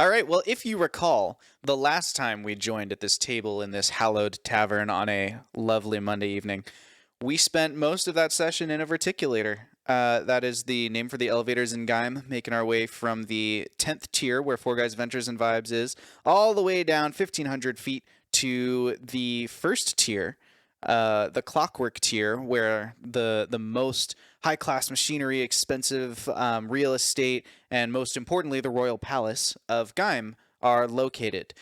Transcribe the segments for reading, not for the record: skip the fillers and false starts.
All right. Well, if you recall, the last time we joined at this table in this hallowed tavern on a lovely Monday evening, we spent most of that session in a verticulator. That is the name for the elevators in Gaim, making our way from the 10th tier, where Four Guys Ventures and Vibes is, all the way down 1,500 feet to the first tier, the Clockwork tier, where the most high class machinery, expensive real estate, and most importantly, the Royal Palace of Gaim are located.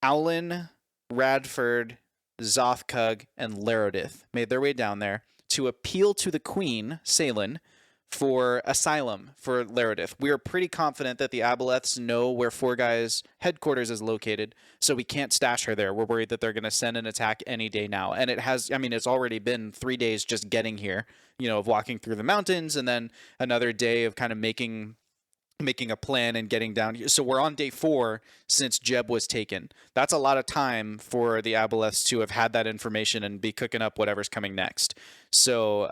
Owlin, Radford, Zothkug, and Larodith made their way down there to appeal to the Queen, Salin, for asylum for Larodith. We are pretty confident that the Aboleths know where Four Guys' headquarters is located, so we can't stash her there. We're worried that they're going to send an attack any day now. And it's already been 3 days just getting here, of walking through the mountains, and then another day of kind of making a plan and getting down here. So we're on day 4 since Jeb was taken. That's a lot of time for the Aboleths to have had that information and be cooking up whatever's coming next. So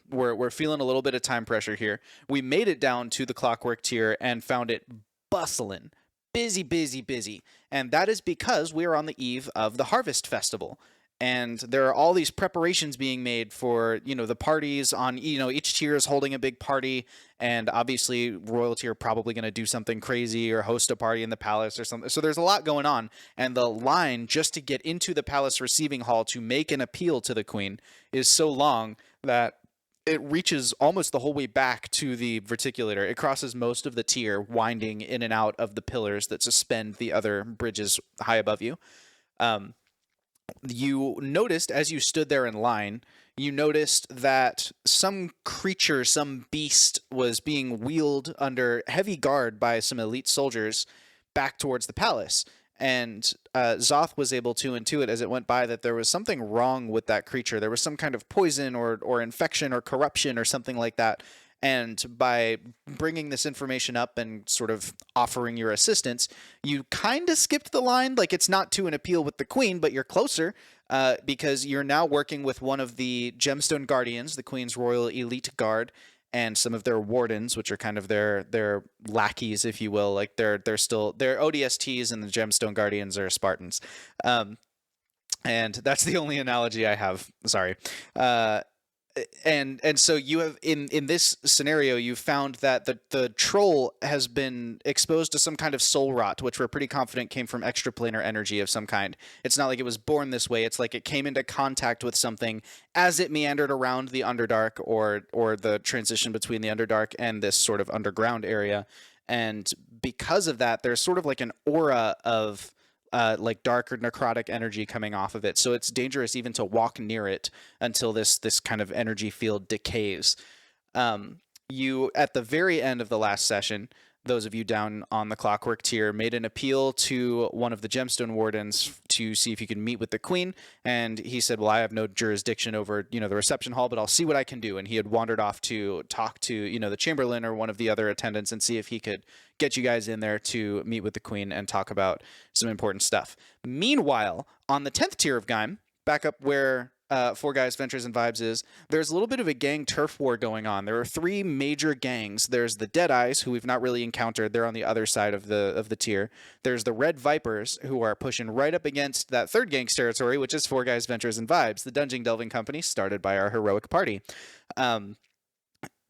we're feeling a little bit of time pressure here. We made it down to the Clockwork tier and found it bustling, busy. And that is because we are on the eve of the Harvest Festival. And there are all these preparations being made for, the parties on, each tier is holding a big party. And obviously royalty are probably going to do something crazy or host a party in the palace or something. So there's a lot going on. And the line just to get into the palace receiving hall to make an appeal to the queen is so long that it reaches almost the whole way back to the verticulator. It crosses most of the tier, winding in and out of the pillars that suspend the other bridges high above you. You noticed as you stood there in line, you noticed that some creature, some beast was being wheeled under heavy guard by some elite soldiers back towards the palace. And Zoth was able to intuit as it went by that there was something wrong with that creature. There was some kind of poison or infection or corruption or something like that. And by bringing this information up and sort of offering your assistance, you kind of skipped the line. Like, it's not to an appeal with the queen, but you're closer because you're now working with one of the Gemstone Guardians, the Queen's Royal Elite Guard, and some of their wardens, which are kind of their lackeys, if you will. Like, they're ODSTs, and the Gemstone Guardians are Spartans. And that's the only analogy I have. Sorry. And so you have in this scenario, you found that the troll has been exposed to some kind of soul rot, which we're pretty confident came from extraplanar energy of some kind. It's not like it was born this way. It's like it came into contact with something as it meandered around the Underdark or the transition between the Underdark and this sort of underground area. And because of that, there's sort of like an aura of like dark or necrotic energy coming off of it. So it's dangerous even to walk near it until this kind of energy field decays. You, at the very end of the last session, those of you down on the Clockwork tier, made an appeal to one of the Gemstone Wardens to see if you could meet with the Queen. And he said, well, I have no jurisdiction over, the reception hall, but I'll see what I can do. And he had wandered off to talk to, the Chamberlain or one of the other attendants and see if he could get you guys in there to meet with the Queen and talk about some important stuff. Meanwhile, on the 10th tier of Gaim, back up where Four Guys Ventures and Vibes is, there's a little bit of a gang turf war going on. There are 3 major gangs. There's the Deadeyes, who we've not really encountered. They're on the other side of the tier. There's the Red Vipers, who are pushing right up against that 3rd gang's territory, which is Four Guys Ventures and Vibes, the dungeon delving company started by our heroic party.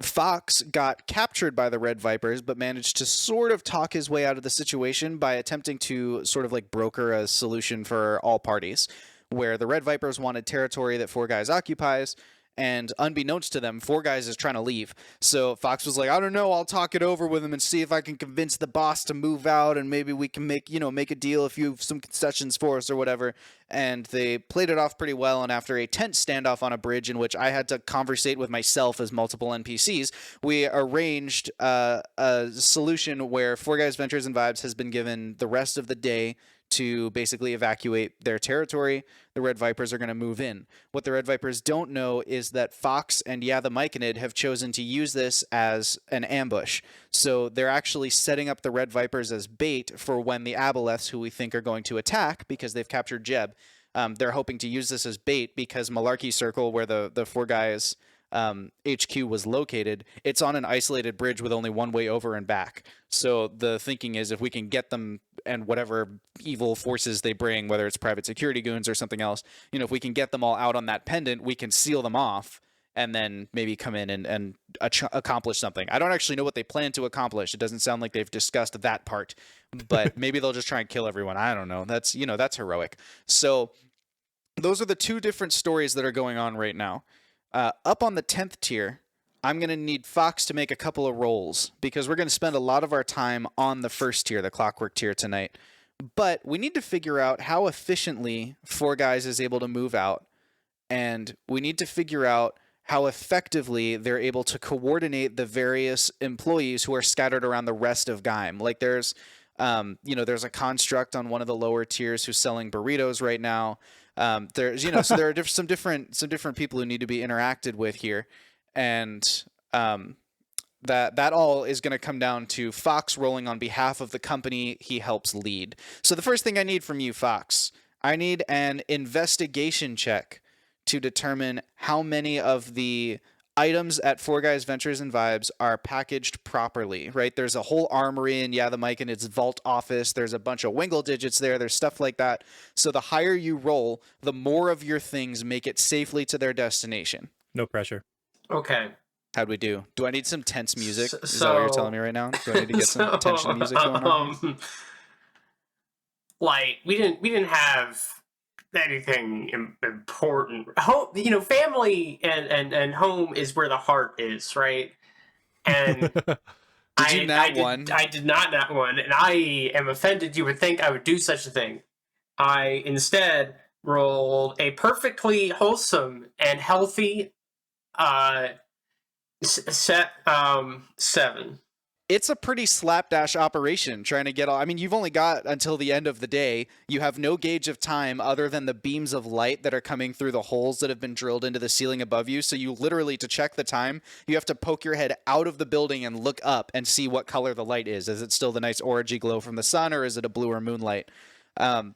Fox got captured by the Red Vipers, but managed to sort of talk his way out of the situation by attempting to sort of like broker a solution for all parties, where the Red Vipers wanted territory that Four Guys occupies, and unbeknownst to them, Four Guys is trying to leave. So Fox was like, I don't know, I'll talk it over with him and see if I can convince the boss to move out, and maybe we can make a deal if you have some concessions for us or whatever. And they played it off pretty well, and after a tense standoff on a bridge in which I had to conversate with myself as multiple NPCs, we arranged a solution where Four Guys Ventures and Vibes has been given the rest of the day to basically evacuate their territory. The Red Vipers are going to move in. What the Red Vipers don't know is that Fox and the Myconid have chosen to use this as an ambush. So they're actually setting up the Red Vipers as bait for when the Aboleths, who we think are going to attack because they've captured Jeb, they're hoping to use this as bait because Malarkey Circle, where the Four Guys HQ was located, it's on an isolated bridge with only one way over and back. So the thinking is if we can get them and whatever evil forces they bring, whether it's private security goons or something else, if we can get them all out on that pendant, we can seal them off and then maybe come in and accomplish something. I don't actually know what they plan to accomplish. It doesn't sound like they've discussed that part, but maybe they'll just try and kill everyone. I don't know. That's heroic. So those are the two different stories that are going on right now. Up on the 10th tier, I'm going to need Fox to make a couple of rolls because we're going to spend a lot of our time on the first tier, the clockwork tier tonight. But we need to figure out how efficiently Four Guys is able to move out, and we need to figure out how effectively they're able to coordinate the various employees who are scattered around the rest of Gaim. Like there's a construct on one of the lower tiers who's selling burritos right now. There's, so there are some different people who need to be interacted with here. And that all is going to come down to Fox rolling on behalf of the company he helps lead. So the first thing I need from you, Fox, I need an investigation check to determine how many of the items at Four Guys Ventures and Vibes are packaged properly, right? There's a whole armory and the mic and its vault office. There's a bunch of wingle digits there. There's stuff like that. So the higher you roll, the more of your things make it safely to their destination. No pressure. Okay. How'd we do? Do I need some tense music? Is that what you're telling me right now? Do I need to get some tension music going on? Like we didn't have anything important. Home, family and home is where the heart is, right? And did you nat one? I did not nat one, and I am offended you would think I would do such a thing. I instead rolled a perfectly wholesome and healthy 7. It's a pretty slapdash operation trying to get all. I mean, you've only got until the end of the day. You have no gauge of time other than the beams of light that are coming through the holes that have been drilled into the ceiling above you. So you literally, to check the time, you have to poke your head out of the building and look up and see what color the light is. Is it still the nice orangey glow from the sun, or is it a bluer moonlight? And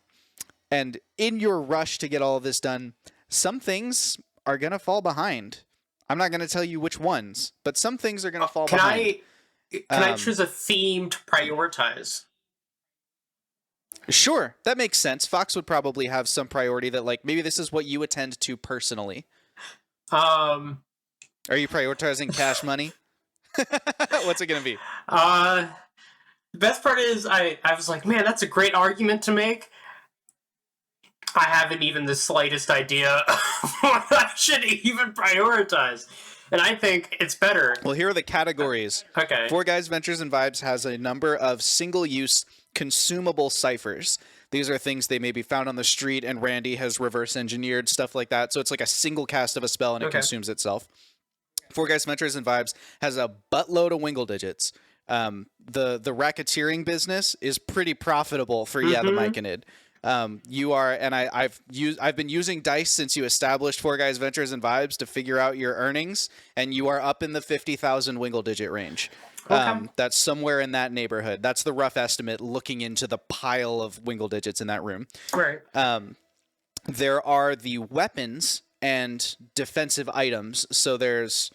in your rush to get all of this done, some things are going to fall behind. I'm not going to tell you which ones, but some things are going to fall behind. Can I choose a theme to prioritize? Sure, that makes sense. Fox would probably have some priority that, like, maybe this is what you attend to personally. Are you prioritizing cash money? What's it going to be? The best part is I was like, man, that's a great argument to make. I haven't even the slightest idea of what I should even prioritize. And I think it's better. Well, here are the categories. Okay. Four Guys Ventures and Vibes has a number of single-use consumable ciphers. These are things they may be found on the street, and Randy has reverse engineered stuff like that. So it's like a single cast of a spell, and it consumes itself. Four Guys Ventures and Vibes has a buttload of wingle digits. The racketeering business is pretty profitable for the Myconid. You are, and I've been using dice since you established Four Guys Ventures and Vibes to figure out your earnings, and you are up in the 50,000 wingle digit range. That's somewhere in that neighborhood. That's the rough estimate looking into the pile of wingle digits in that room. Right. There are the weapons and defensive items. So there's,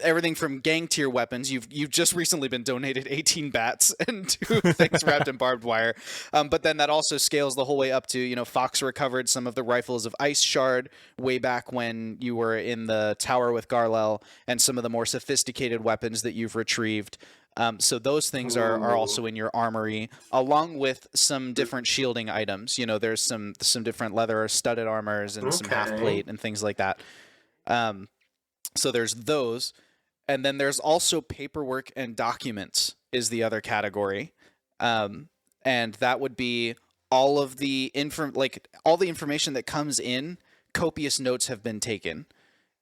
everything from gang tier weapons. You've just recently been donated 18 bats and 2 things wrapped in barbed wire. But then that also scales the whole way up to, Fox recovered some of the rifles of Ice Shard way back when you were in the tower with Garlel, and some of the more sophisticated weapons that you've retrieved. So those things are also in your armory, along with some different shielding items. There's some different leather studded armors and some half plate and things like that. So there's those, and then there's also paperwork and documents is the other category, and that would be all of the all the information that comes in. Copious notes have been taken,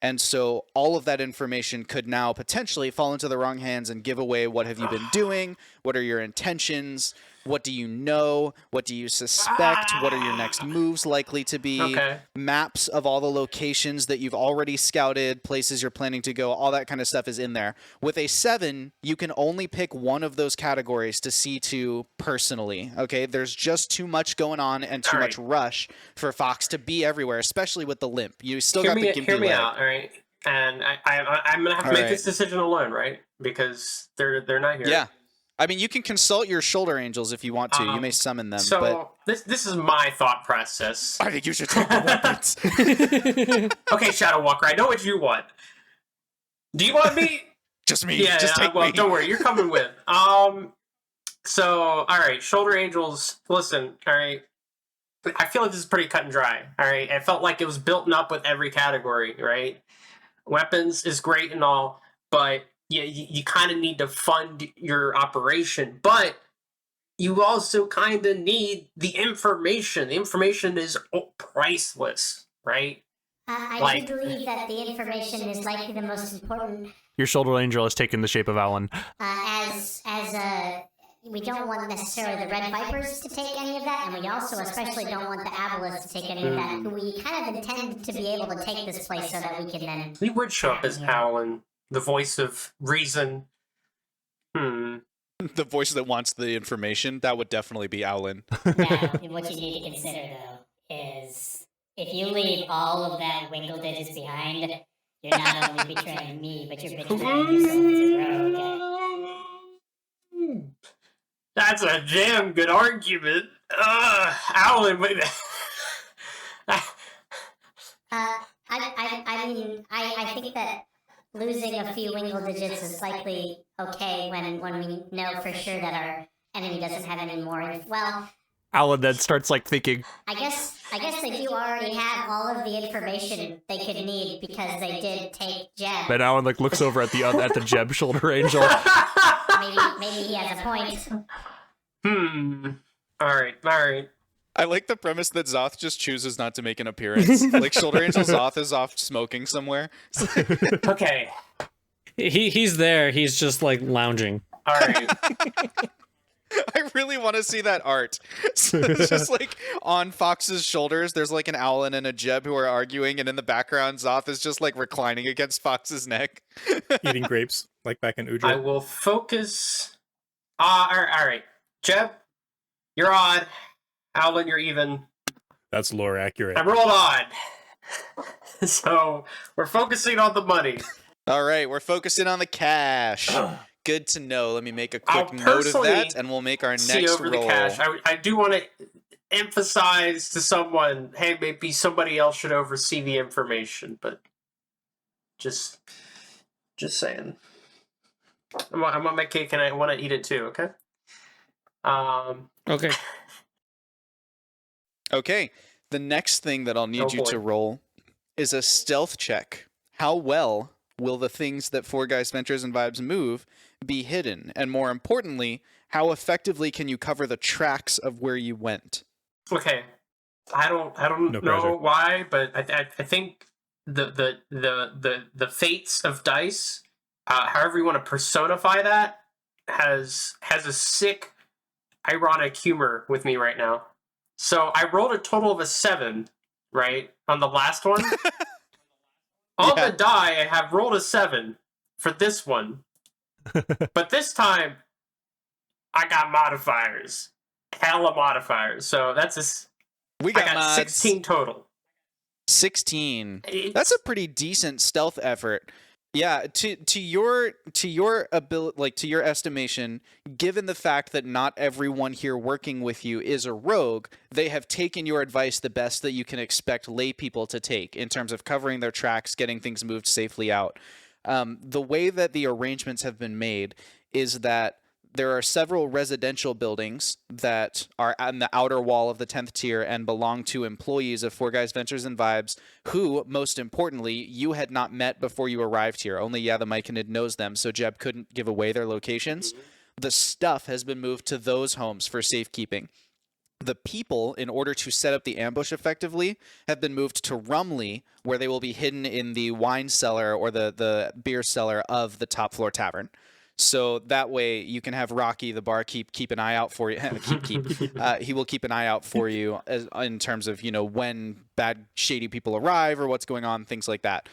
and so all of that information could now potentially fall into the wrong hands and give away what have you been doing, what are your intentions, What do you know? What do you suspect? What are your next moves likely to be? Okay. Maps of all the locations that you've already scouted, places you're planning to go, all that kind of stuff is in there. With a 7, you can only pick one of those categories to see to personally, okay? There's just too much going on and too much rush for Fox to be everywhere, especially with the limp. You still got the gimpy leg. Hear me out, all right? And I'm going to have to make this decision alone, right? Because they're not here. Yeah. I mean, you can consult your shoulder angels if you want to. You may summon them. So this is my thought process. I think you should take the weapons. Okay, Shadow Walker, I know what you want. Do you want me? Just me. Yeah, just take me. Don't worry, you're coming with. So, all right, shoulder angels. Listen, all right. I feel like this is pretty cut and dry. All right, I felt like it was built up with every category. Right, weapons is great and all, but you kind of need to fund your operation, but you also kind of need the information. The information is priceless, right? I do believe that the information is likely the most important. Your shoulder angel has taken the shape of Alan. We don't want necessarily the Red Vipers to take any of that, and we also especially don't want the Abelisks to take any of that. We kind of intend to be able to take this place so that we can then... We would show up as Alan, the voice of reason. The voice that wants the information, that would definitely be Owlin. Now, what you need to consider, though, is if you leave all of that Wingle digits behind, you're not only betraying me, but you're betraying yourself as a rogue. That's a damn good argument. Owlin, wait. I think that losing a few Wingle digits is likely okay when we know for sure that our enemy doesn't have any more. Well, Alan then starts thinking. I guess they do already have all of the information they could need because they did take Jeb. But Alan looks over at the Jeb shoulder angel. Maybe he has a point. All right. I like the premise that Zoth just chooses not to make an appearance. Like, Shoulder Angel Zoth is off smoking somewhere. Okay. He's there. He's just, lounging. All right. I really want to see that art. So it's just, on Fox's shoulders, there's, an Owlin and a Jeb who are arguing, and in the background, Zoth is just, reclining against Fox's neck. Eating grapes, like back in Udra. I will focus... all right. Jeb, you're odd. Owlin, you're even. That's lore accurate. I rolled odd. So, we're focusing on the money. All right, we're focusing on the cash. Good to know. Let me make a quick note of that, and we'll make our next see over roll. The cash. I do want to emphasize to someone, hey, maybe somebody else should oversee the information, but just saying. I'm on my cake and I want to eat it too, okay? Okay. Okay, the next thing that I'll need you to roll is a stealth check. How well will the things that Four Guys Ventures and Vibes move be hidden? And more importantly, how effectively can you cover the tracks of where you went? Okay. I don't know why, but I think the fates of dice, however you want to personify that, has a sick ironic humor with me right now. So I rolled a total of a 7, right, on the last one. On the die, I have rolled a 7 for this one. But this time, I got modifiers. Hella modifiers. So that's I got 16 total. 16. That's a pretty decent stealth effort. Yeah, to your ability, to your estimation, given the fact that not everyone here working with you is a rogue, they have taken your advice the best that you can expect lay people to take in terms of covering their tracks, getting things moved safely out. The way that the arrangements have been made is that there are several residential buildings that are on the outer wall of the 10th tier and belong to employees of Four Guys Ventures and Vibes who, most importantly, you had not met before you arrived here. Only the Myconid knows them, so Jeb couldn't give away their locations. The stuff has been moved to those homes for safekeeping. The people, in order to set up the ambush effectively, have been moved to Rumley, where they will be hidden in the wine cellar or the beer cellar of the top floor tavern. So that way you can have Rocky, the barkeep, keep an eye out for you. He will keep an eye out for you in terms of, when bad, shady people arrive or what's going on, things like that.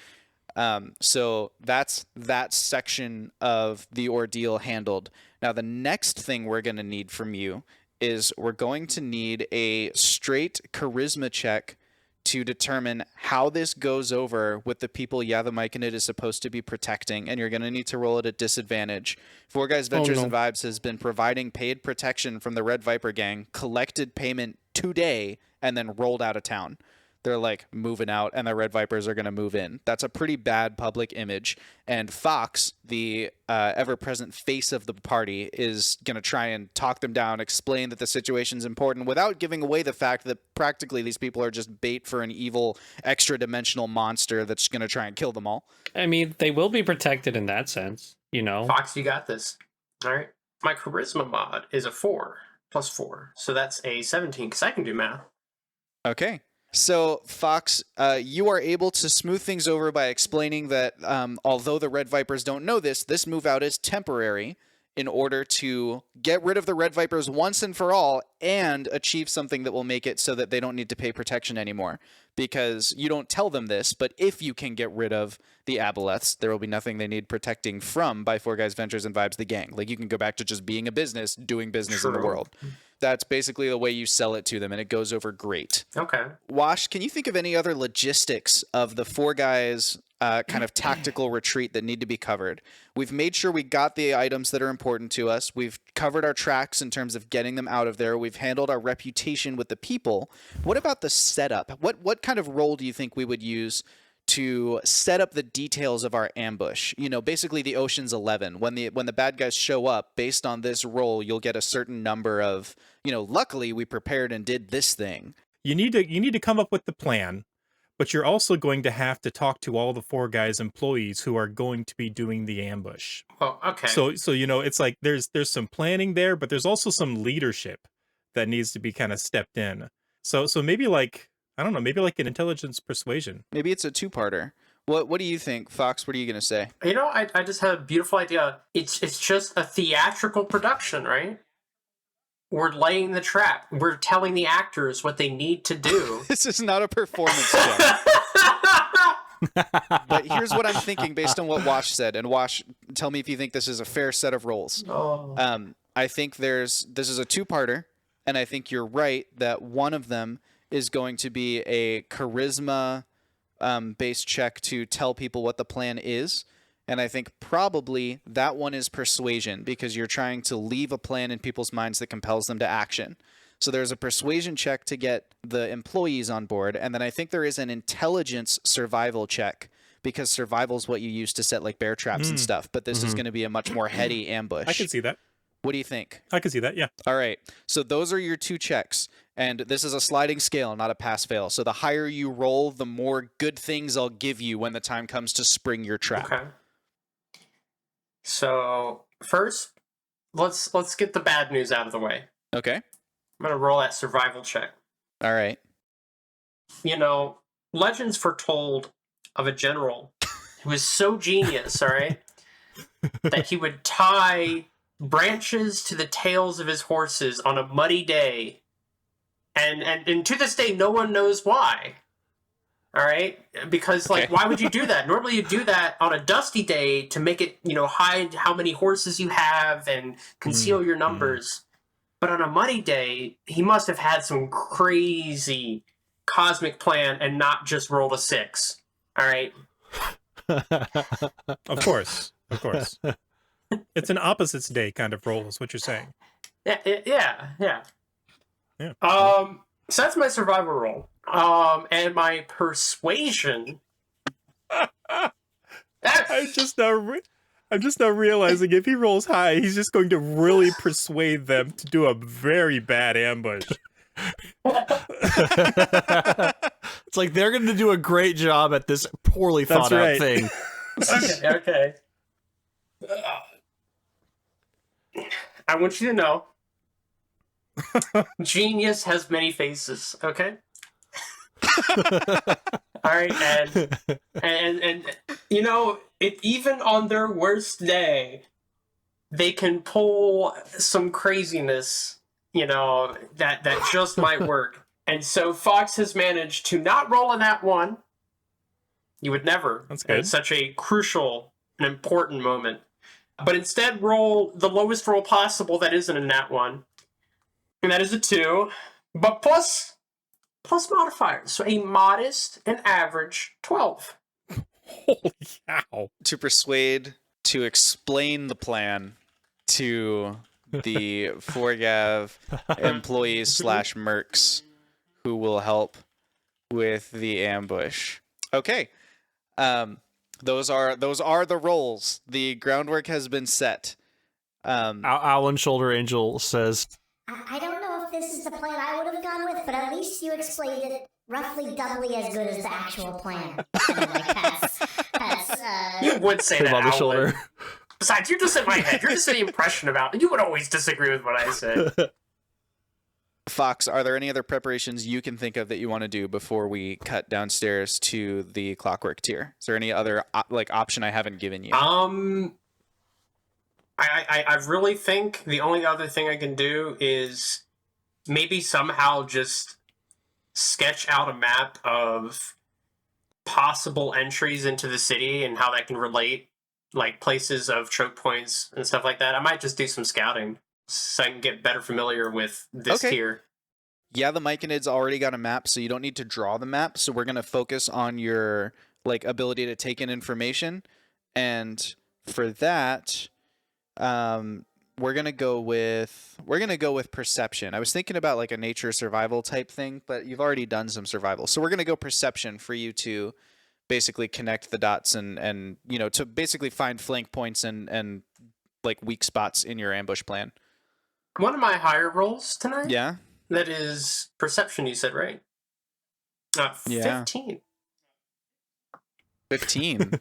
So that's that section of the ordeal handled. Now, the next thing we're going to need from you is we're going to need a straight charisma check to determine how this goes over with the people Yavimaikanid is supposed to be protecting, and you're going to need to roll at a disadvantage. Four Guys Ventures and Vibes has been providing paid protection from the Red Viper gang, collected payment today, and then rolled out of town. They're like moving out, and the Red Vipers are going to move in. That's a pretty bad public image. And Fox, the ever-present face of the party, is going to try and talk them down, explain that the situation's important without giving away the fact that practically these people are just bait for an evil extra-dimensional monster that's going to try and kill them all. I mean, they will be protected in that sense, Fox, you got this. All right. My charisma mod is a 4 plus 4. So that's a 17 because I can do math. Okay. So, Fox, you are able to smooth things over by explaining that although the Red Vipers don't know this move out is temporary in order to get rid of the Red Vipers once and for all and achieve something that will make it so that they don't need to pay protection anymore. Because you don't tell them this, but if you can get rid of the Aboleths, there will be nothing they need protecting from by Four Guys Ventures and Vibes the gang. Like, you can go back to just being a business, doing business in the world. That's basically the way you sell it to them, and it goes over great. Okay. Wash, can you think of any other logistics of the Four Guys kind of tactical retreat that need to be covered? We've made sure we got the items that are important to us. We've covered our tracks in terms of getting them out of there. We've handled our reputation with the people. What about the setup? What kind of role do you think we would use to set up the details of our ambush? Basically the Ocean's 11. When the bad guys show up, based on this roll, you'll get a certain number of, luckily we prepared and did this thing. You need to come up with the plan, but you're also going to have to talk to all the Four Guys employees who are going to be doing the ambush. Oh, okay. So it's like there's some planning there, but there's also some leadership that needs to be kind of stepped in. So maybe like, I don't know, maybe like an intelligence persuasion. Maybe it's a two-parter. What do you think, Fox? What are you going to say? I just had a beautiful idea. It's just a theatrical production, right? We're laying the trap. We're telling the actors what they need to do. This is not a performance check. But here's what I'm thinking based on what Wash said. And Wash, tell me if you think this is a fair set of roles. Oh. I think this is a two-parter, and I think you're right that one of them is going to be a charisma based check to tell people what the plan is. And I think probably that one is persuasion, because you're trying to leave a plan in people's minds that compels them to action. So there's a persuasion check to get the employees on board. And then I think there is an intelligence survival check, because survival is what you use to set like bear traps and stuff. But this is going to be a much more heady ambush. I can see that. What do you think? I can see that, yeah. All right. So those are your two checks. And this is a sliding scale, not a pass-fail. So the higher you roll, the more good things I'll give you when the time comes to spring your trap. Okay. So first, let's get the bad news out of the way. Okay. I'm gonna roll that survival check. All right. Legends foretold of a general who was so genius, all right, that he would tie branches to the tails of his horses on a muddy day. And to this day, no one knows why. All right? Because, why would you do that? Normally you do that on a dusty day to make it, hide how many horses you have and conceal your numbers. But on a muddy day, he must have had some crazy cosmic plan and not just rolled a 6. All right? Of course. It's an opposites day kind of roll, is what you're saying. Yeah. Yeah. So that's my survival roll. And my persuasion. I'm just now realizing if he rolls high, he's just going to really persuade them to do a very bad ambush. It's like they're going to do a great job at this poorly thought out thing. Okay. I want you to know, genius has many faces. Okay. All right, and even on their worst day, they can pull some craziness, that just might work. And so Fox has managed to not roll a nat 1. You would never. That's good. At such a crucial and important moment. But instead roll the lowest roll possible that isn't a nat 1. And that is a 2. But plus modifiers. So a modest and average 12. Holy cow. To persuade, to explain the plan to the Forgav employees / mercs who will help with the ambush. Okay. Those are the roles. The groundwork has been set. Alan Shoulder Angel says, I don't know if this is the plan I would have gone with, but at least you explained it roughly doubly as good as the actual plan. And then, You would say that, on the Alan. shoulder. Besides, you're just in my head. You're just an impression about it. You would always disagree with what I said. Fox, are there any other preparations you can think of that you want to do before we cut downstairs to the clockwork tier? Is there any other option I haven't given you? I really think the only other thing I can do is maybe somehow just sketch out a map of possible entries into the city and how that can relate, like places of choke points and stuff like that. I might just do some scouting so I can get better familiar with this tier. Yeah, the Myconid's already got a map, so you don't need to draw the map. So we're going to focus on your ability to take in information. And for that, we're going to go with perception. I was thinking about a nature survival type thing, but you've already done some survival. So we're going to go perception for you to basically connect the dots and to basically find flank points and weak spots in your ambush plan. One of my higher rolls tonight? Yeah. That is perception, you said, right? 15. 15.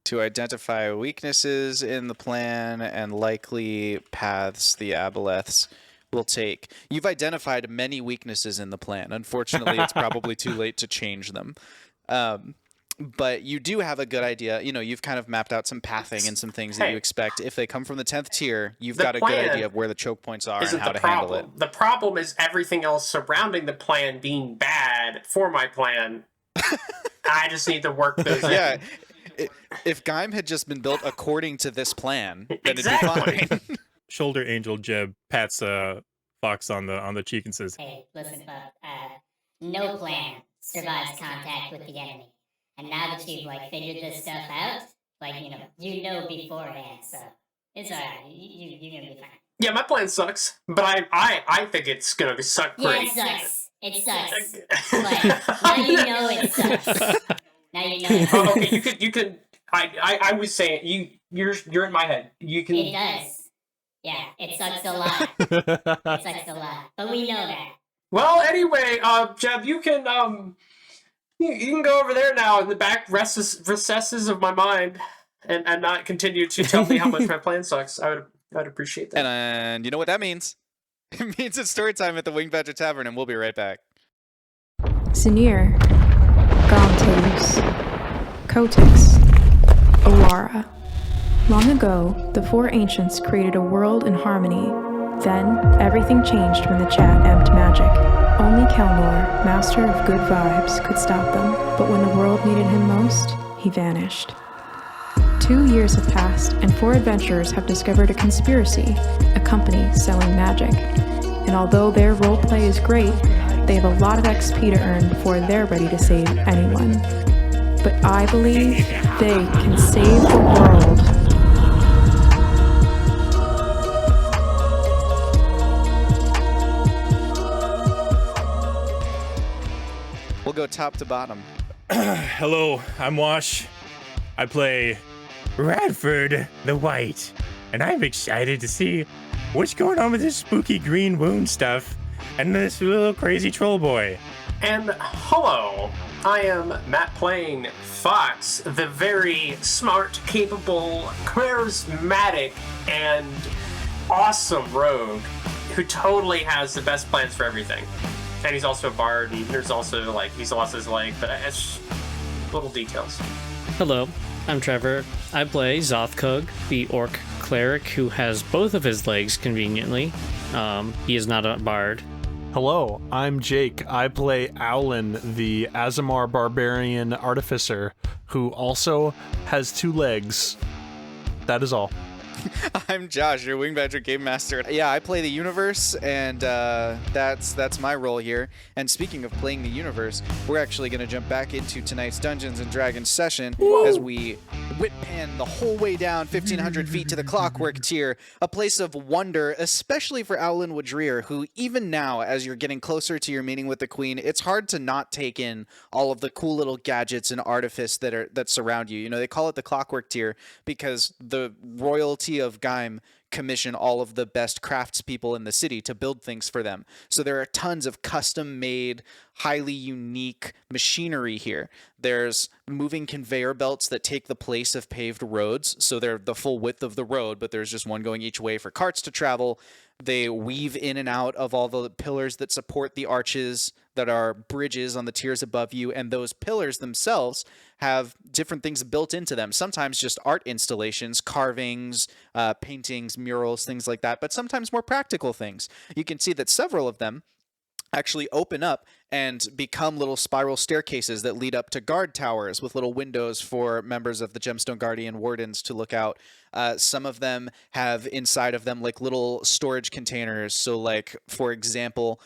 To identify weaknesses in the plan and likely paths the aboleths will take. You've identified many weaknesses in the plan. Unfortunately, it's probably too late to change them. But you do have a good idea. You've kind of mapped out some pathing and some things that you expect. If they come from the 10th tier, you've got a good idea of where the choke points are and how to handle it. The problem is everything else surrounding the plan being bad for my plan. I just need to work those in. If Gaim had just been built according to this plan, then Exactly. it'd be fine. Shoulder Angel Jeb pats Fox on the cheek and says, Hey, listen, Buck. No plan survives contact with the enemy. And now that you've figured this stuff out, beforehand, so it's alright. You're gonna be fine. Yeah, my plan sucks, but I think it's gonna suck great. Yeah, it sucks. But now you know it sucks. Now you know it sucks. Oh, okay, you could. I was saying you're in my head. You can. It does. Yeah, it sucks a lot. It sucks a lot, but we know that. Well, anyway, Jeb, you can you can go over there now in the back recesses of my mind and not continue to tell me how much my plan sucks. I'd appreciate that. And you know what that means? It means it's story time at the Winged Badger Tavern, and we'll be right back. Sinir, Gauntlus, Kotix, Alara. Long ago, the four ancients created a world in harmony. Then, everything changed when the chat amped magic. Only Kelnor, master of good vibes, could stop them, but when the world needed him most, he vanished. 2 years have passed, and 4 adventurers have discovered a conspiracy, a company selling magic. And although their roleplay is great, they have a lot of XP to earn before they're ready to save anyone. But I believe they can save the world. We'll go top to bottom. hello, I'm Wash. I play Radford the White, and I'm excited to see what's going on with this spooky green wound stuff and this little crazy troll boy. And hello, I am Matt playing Fox, the very smart, capable, charismatic, and awesome rogue who totally has the best plans for everything. And he's also a bard, and there's also, he's lost his leg, but it's little details. Hello, I'm Trevor. I play Zothkug, the orc cleric who has both of his legs conveniently. He is not a bard. Hello, I'm Jake. I play Owlin, the Azamar barbarian artificer, who also has 2 legs. That is all. I'm Josh, your Wing Badger Game Master. Yeah, I play the universe, and that's my role here. And speaking of playing the universe, we're actually going to jump back into tonight's Dungeons and Dragons session as we whip pan the whole way down 1,500 feet to the Clockwork Tier, a place of wonder, especially for Owlin Wadrir, who even now, as you're getting closer to your meeting with the Queen, it's hard to not take in all of the cool little gadgets and artifice that surround you. You know, they call it the Clockwork Tier because the royalty of Gaim commission all of the best craftspeople in the city to build things for them. So there are tons of custom-made, highly unique machinery here. There's moving conveyor belts that take the place of paved roads, so they're the full width of the road, but there's just one going each way for carts to travel. They weave in and out of all the pillars that support the arches that are bridges on the tiers above you, and those pillars themselves have different things built into them. Sometimes just art installations, carvings, paintings, murals, things like that, but sometimes more practical things. You can see that several of them actually open up and become little spiral staircases that lead up to guard towers with little windows for members of the Gemstone Guardian Wardens to look out. Some of them have inside of them like little storage containers. So like, for example,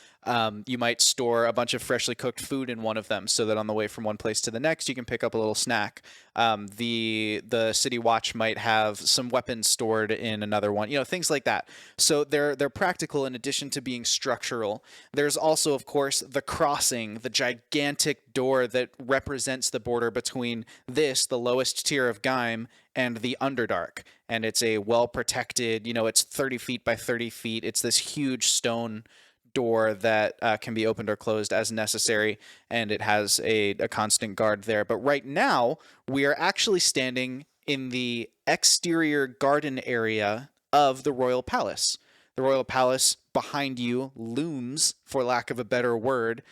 you might store a bunch of freshly cooked food in one of them so that on the way from one place to the next, you can pick up a little snack. The City Watch might have some weapons stored in another one, you know, things like that. So they're practical in addition to being structural. There's also, of course, the crossing, the gigantic door that represents the border between this, the lowest tier of Gaim, and the Underdark. And it's a well-protected, you know, it's 30 feet by 30 feet. It's this huge stone door that can be opened or closed as necessary, and it has a constant guard there. But right now, we are actually standing in the exterior garden area of the Royal Palace. The Royal Palace behind you looms, for lack of a better word,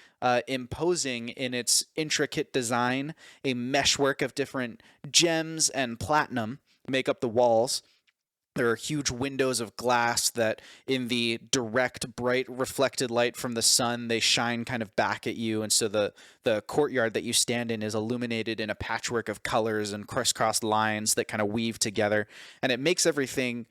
imposing in its intricate design. A meshwork of different gems and platinum make up the walls. There are huge windows of glass that in the direct, bright, reflected light from the sun, they shine kind of back at you. And so the courtyard that you stand in is illuminated in a patchwork of colors and crisscrossed lines that kind of weave together. And it makes everything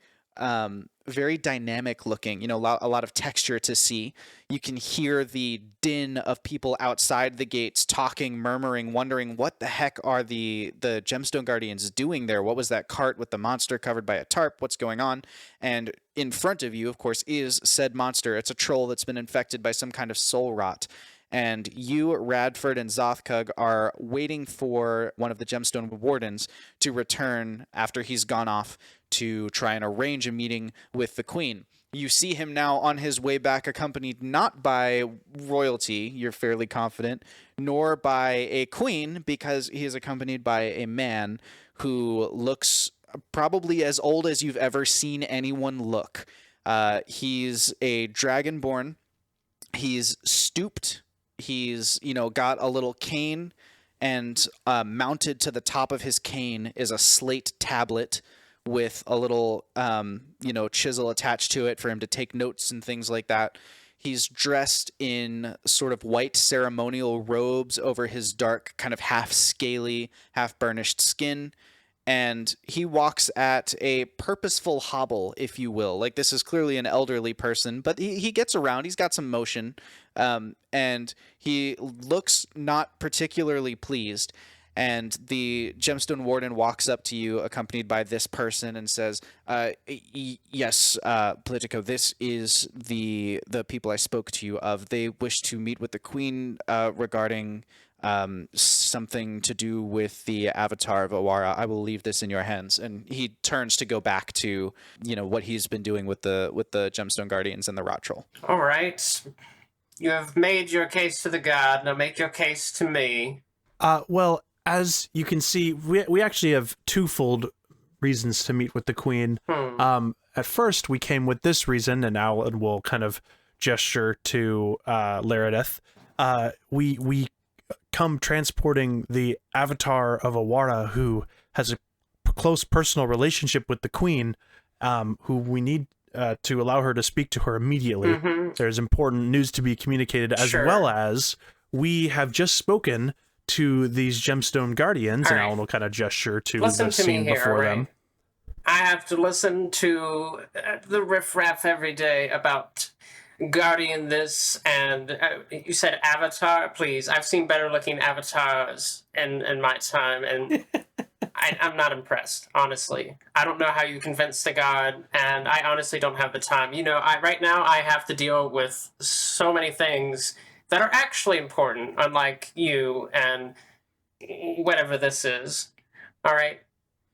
very dynamic looking, you know, a lot of texture to see. You can hear the din of people outside the gates talking, murmuring, wondering what the heck are the Gemstone Guardians doing there? What was that cart with the monster covered by a tarp? What's going on? And in front of you, of course, is said monster. It's a troll that's been infected by some kind of soul rot. And you, Radford, and Zothkug are waiting for one of the Gemstone Wardens to return after he's gone off to try and arrange a meeting with the Queen. You see him now on his way back, accompanied not by royalty, you're fairly confident, nor by a queen, because he is accompanied by a man who looks probably as old as you've ever seen anyone look. He's a dragonborn. He's stooped. He's, you know, got a little cane, and mounted to the top of his cane is a slate tablet with a little, you know, chisel attached to it for him to take notes and things like that. He's dressed in sort of white ceremonial robes over his dark, kind of half scaly, half burnished skin. And he walks at a purposeful hobble, if you will. Like, this is clearly an elderly person, but he gets around. He's got some motion. And he looks not particularly pleased. And the Gemstone Warden walks up to you, accompanied by this person, and says, yes, Politico, this is the people I spoke to you of. They wish to meet with the Queen regarding something to do with the Avatar of Awara. I will leave this in your hands. And he turns to go back to, you know, what he's been doing with the Gemstone Guardians and the Rot Troll. All right. You have made your case to the god. Now make your case to me. Well, as you can see, we actually have twofold reasons to meet with the Queen. At first, we came with this reason, and Alan will kind of gesture to Laredith. We come transporting the Avatar of Awara, who has a close personal relationship with the Queen, who we need to allow her to speak to her immediately. Mhm. There's important news to be communicated, as Sure. well as we have just spoken to these gemstone guardians, All and right. Alan will kind of gesture to Listen the to me scene here, before right? them. I have to listen to the riffraff every day about Guardian this, and you said Avatar. Please, I've seen better looking avatars in my time, and I'm not impressed, honestly. I don't know how you convinced the god, and I honestly don't have the time. You know, right now I have to deal with so many things that are actually important, unlike you and whatever this is. All right?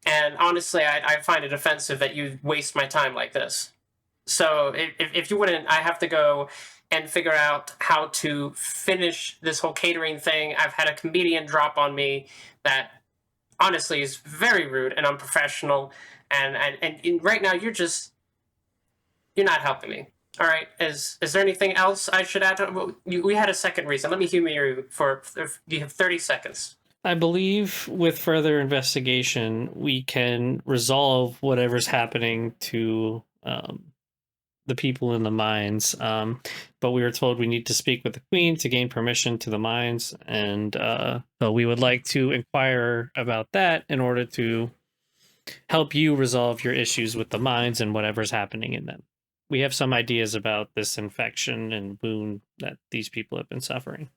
And honestly, I find it offensive that you waste my time like this. So if you wouldn't, I have to go and figure out how to finish this whole catering thing. I've had a comedian drop on me that honestly is very rude and unprofessional. And right now you're not helping me. All right. Is there anything else I should add? We had a second reason. Let me humor you you have 30 seconds. I believe with further investigation, we can resolve whatever's happening to the people in the mines. But we were told we need to speak with the Queen to gain permission to the mines, and so we would like to inquire about that in order to help you resolve your issues with the mines and whatever's happening in them. We have some ideas about this infection and wound that these people have been suffering.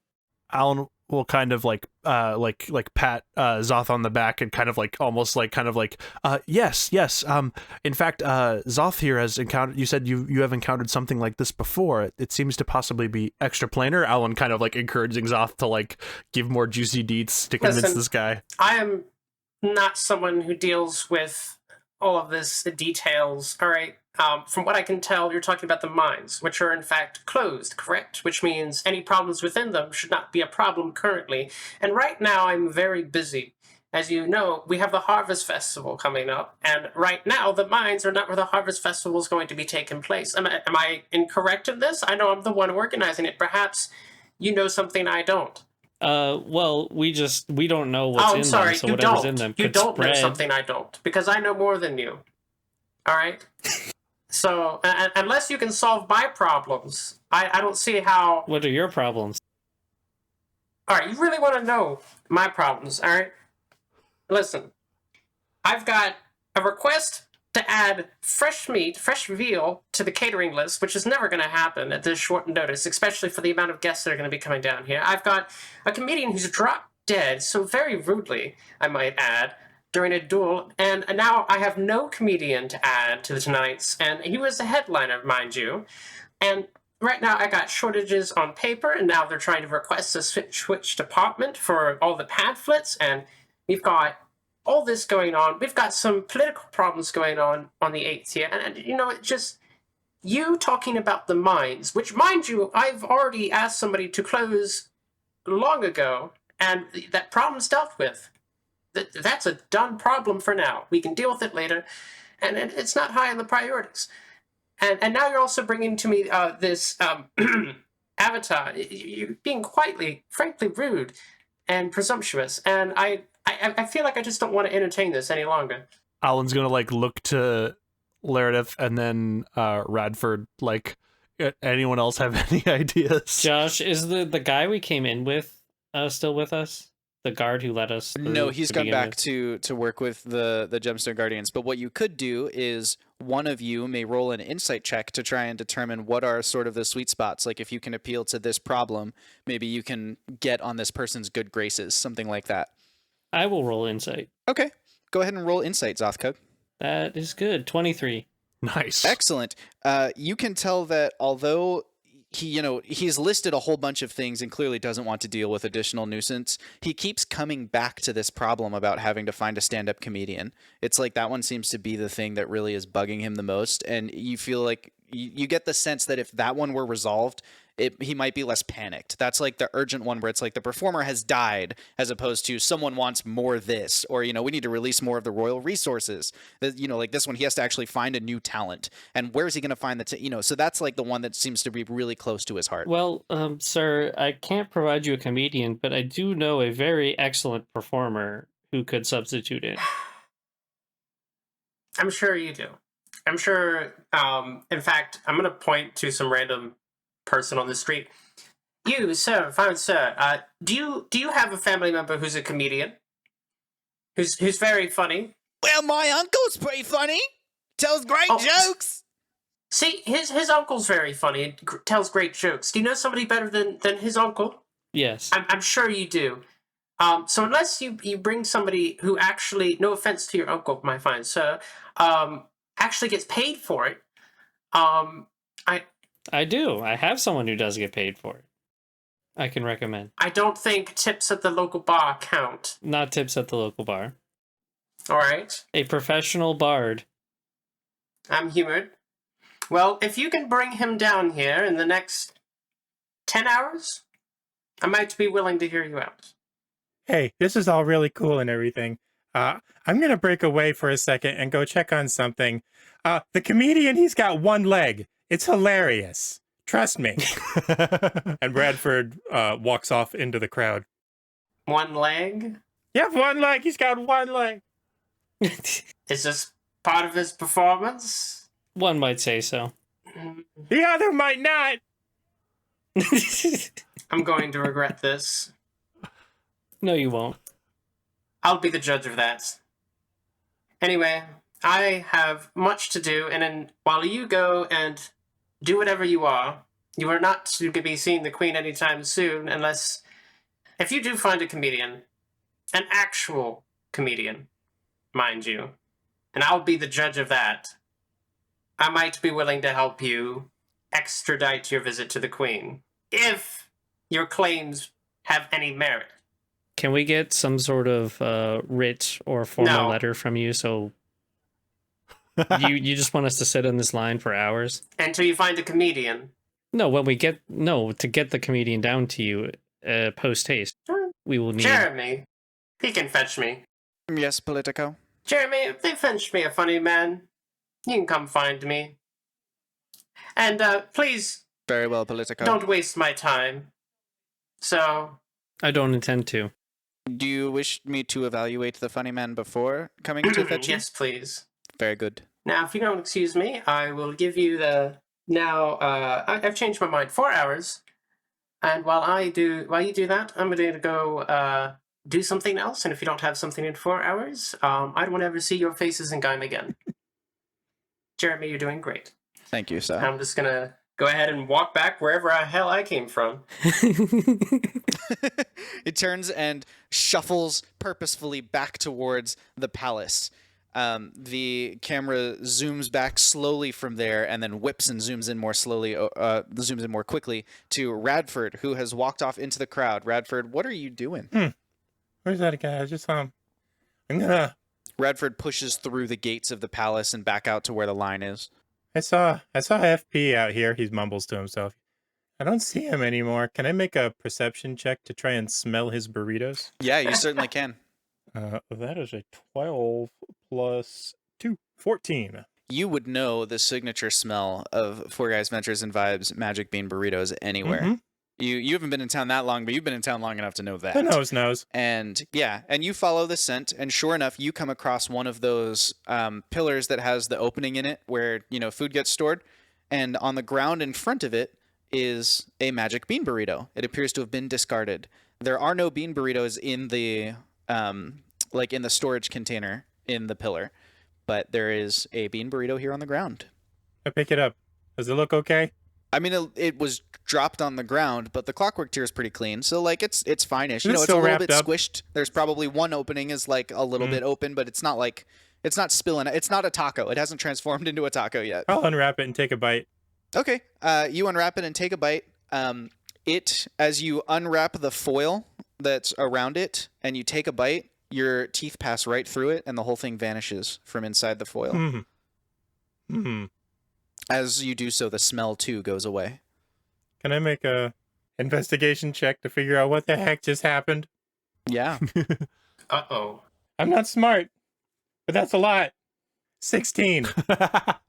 Alan will kind of like pat Zoth on the back and kind of like almost like yes. In fact, Zoth here has encountered. You said you have encountered something like this before. It seems to possibly be extraplanar. Alan kind of like encouraging Zoth to like give more juicy deets to convince this guy. I am not someone who deals with all of this details. All right. From what I can tell, you're talking about the mines, which are in fact closed, correct? Which means any problems within them should not be a problem currently. And right now, I'm very busy. As you know, we have the Harvest Festival coming up, and right now, the mines are not where the Harvest Festival is going to be taking place. Am I incorrect in this? I know I'm the one organizing it. Perhaps you know something I don't. Well, we don't know what's in them, so whatever's in them could know spread. Something I don't, because I know more than you. All right? So, unless you can solve my problems, I don't see how... What are your problems? All right, you really want to know my problems, all right? Listen, I've got a request to add fresh meat, fresh veal to the catering list, which is never going to happen at this short notice, especially for the amount of guests that are going to be coming down here. I've got a comedian who's dropped dead, so very rudely, I might add, during a duel, and now I have no comedian to add to the tonight's, and he was the headliner, mind you, and right now I got shortages on paper, and now they're trying to request a switch department for all the pamphlets, and we've got all this going on. We've got some political problems going on the 8th here, and you know, it just, you talking about the mines, which, mind you, I've already asked somebody to close long ago, and that problem's dealt with. That's a done problem for now. We can deal with it later, and it's not high on the priorities. And now you're also bringing to me this avatar. You're being frankly rude and presumptuous, and I feel like I just don't want to entertain this any longer. Alan's gonna like look to Laredith and then Radford. Like, anyone else have any ideas? Josh, is the guy we came in with still with us? The guard who led us? No, he's gone back to work with the Gemstone Guardians. But what you could do is one of you may roll an insight check to try and determine what are sort of the sweet spots. Like if you can appeal to this problem, maybe you can get on this person's good graces, something like that. I will roll insight. Okay, go ahead and roll insight, Zothkug. That is good. 23. Nice. Excellent. You can tell that although he's listed a whole bunch of things and clearly doesn't want to deal with additional nuisance, he keeps coming back to this problem about having to find a stand-up comedian. It's like that one seems to be the thing that really is bugging him the most, and you feel like you get the sense that if that one were resolved, he might be less panicked. That's like the urgent one where it's like the performer has died, as opposed to someone wants more this, or we need to release more of the royal resources. Like this one, he has to actually find a new talent, and where is he going to find so that's like the one that seems to be really close to his heart. Well, sir, I can't provide you a comedian, but I do know a very excellent performer who could substitute it. I'm sure you do. I'm sure. In fact, I'm gonna point to some random person on the street. You, sir, fine sir. Do you have a family member who's a comedian? Who's very funny? Well, my uncle's pretty funny. Tells great Oh, jokes. See, his uncle's very funny and tells great jokes. Do you know somebody better than his uncle? Yes. I'm sure you do. So unless you bring somebody who actually, no offense to your uncle, my fine sir, actually gets paid for it, I do. I have someone who does get paid for it. I can recommend. I don't think tips at the local bar count. Not tips at the local bar. All right, A professional bard. I'm humored. Well, if you can bring him down here in the next 10 hours, I might be willing to hear you out. Hey, this is all really cool and everything. I'm going to break away for a second and go check on something. The comedian, he's got one leg. It's hilarious. Trust me. And Bradford walks off into the crowd. One leg? Yeah, one leg. He's got one leg. Is this part of his performance? One might say so. The other might not. I'm going to regret this. No, you won't. I'll be the judge of that. Anyway, I have much to do, and then while you go and do whatever you are not to be seeing the Queen anytime soon, unless, if you do find a comedian, an actual comedian, mind you, and I'll be the judge of that, I might be willing to help you extradite your visit to the Queen, if your claims have any merit. Can we get some sort of writ or formal No. letter from you? So you just want us to sit on this line for hours? Until you find a comedian. No, to get the comedian down to you post haste, we will need. Jeremy, he can fetch me. Yes, Politico. Jeremy, if they fetch me a funny man, you can come find me. And please, Very well, Politico. don't waste my time. So, I don't intend to. Do you wish me to evaluate the funny man before coming to fetch you? yes, please. Very good. Now, if you don't excuse me, I will give you the... Now, I've changed my mind. 4 hours. And while you do that, I'm going to go do something else. And if you don't have something in 4 hours, I don't want to ever see your faces in Gaim again. Jeremy, you're doing great. Thank you, sir. I'm just going to go ahead and walk back wherever the hell I came from. It turns and shuffles purposefully back towards the palace. The camera zooms back slowly from there and then whips and zooms in more slowly, zooms in more quickly to Radford, who has walked off into the crowd. Radford, what are you doing? Where's that guy? I just saw him. I'm gonna... Radford pushes through the gates of the palace and back out to where the line is. I saw FP out here. He mumbles to himself. I don't see him anymore. Can I make a perception check to try and smell his burritos? Yeah, you certainly can. That is a 12 plus 2, 14. You would know the signature smell of Four Guys Ventures and Vibes Magic Bean Burritos anywhere. Mm-hmm. You haven't been in town that long, but you've been in town long enough to know that. The nose knows. And yeah, and you follow the scent, and sure enough, you come across one of those pillars that has the opening in it where, food gets stored. And on the ground in front of it is a magic bean burrito. It appears to have been discarded. There are no bean burritos in the in the storage container in the pillar, but there is a bean burrito here on the ground. I pick it up. Does it look okay? I mean, it was dropped on the ground, but the clockwork tier is pretty clean, so it's fine-ish. Is it It's a still little wrapped bit up? squished. There's probably one opening is like a little bit open, but it's not spilling. It's not a taco. It hasn't transformed into a taco yet. I'll unwrap it and take a bite. Okay. You unwrap it and take a bite. As you unwrap the foil that's around it and you take a bite, your teeth pass right through it and the whole thing vanishes from inside the foil. As you do so, the smell too goes away. Can I make a investigation check to figure out what the heck just happened? Yeah. Uh-oh. I'm not smart, but that's a lot. 16.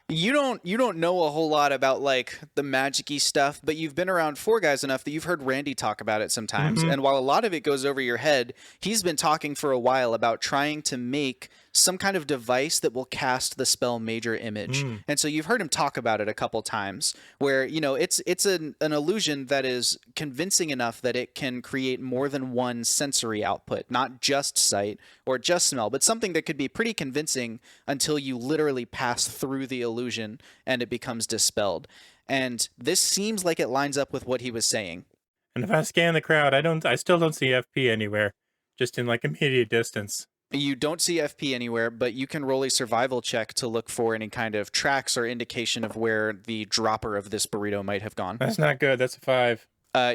You don't know a whole lot about like the magic-y stuff, but you've been around Four Guys enough that you've heard Randy talk about it sometimes. And while a lot of it goes over your head, he's been talking for a while about trying to make some kind of device that will cast the spell Major Image. And so you've heard him talk about it a couple times, where, you know, it's an illusion that is convincing enough that it can create more than one sensory output, not just sight or just smell, but something that could be pretty convincing until you literally pass through the illusion and it becomes dispelled. And this seems like it lines up with what he was saying. And if I scan the crowd, I still don't see FP anywhere, just in like immediate distance. You don't see FP anywhere, but you can roll a survival check to look for any kind of tracks or indication of where the dropper of this burrito might have gone. That's not good. That's a 5.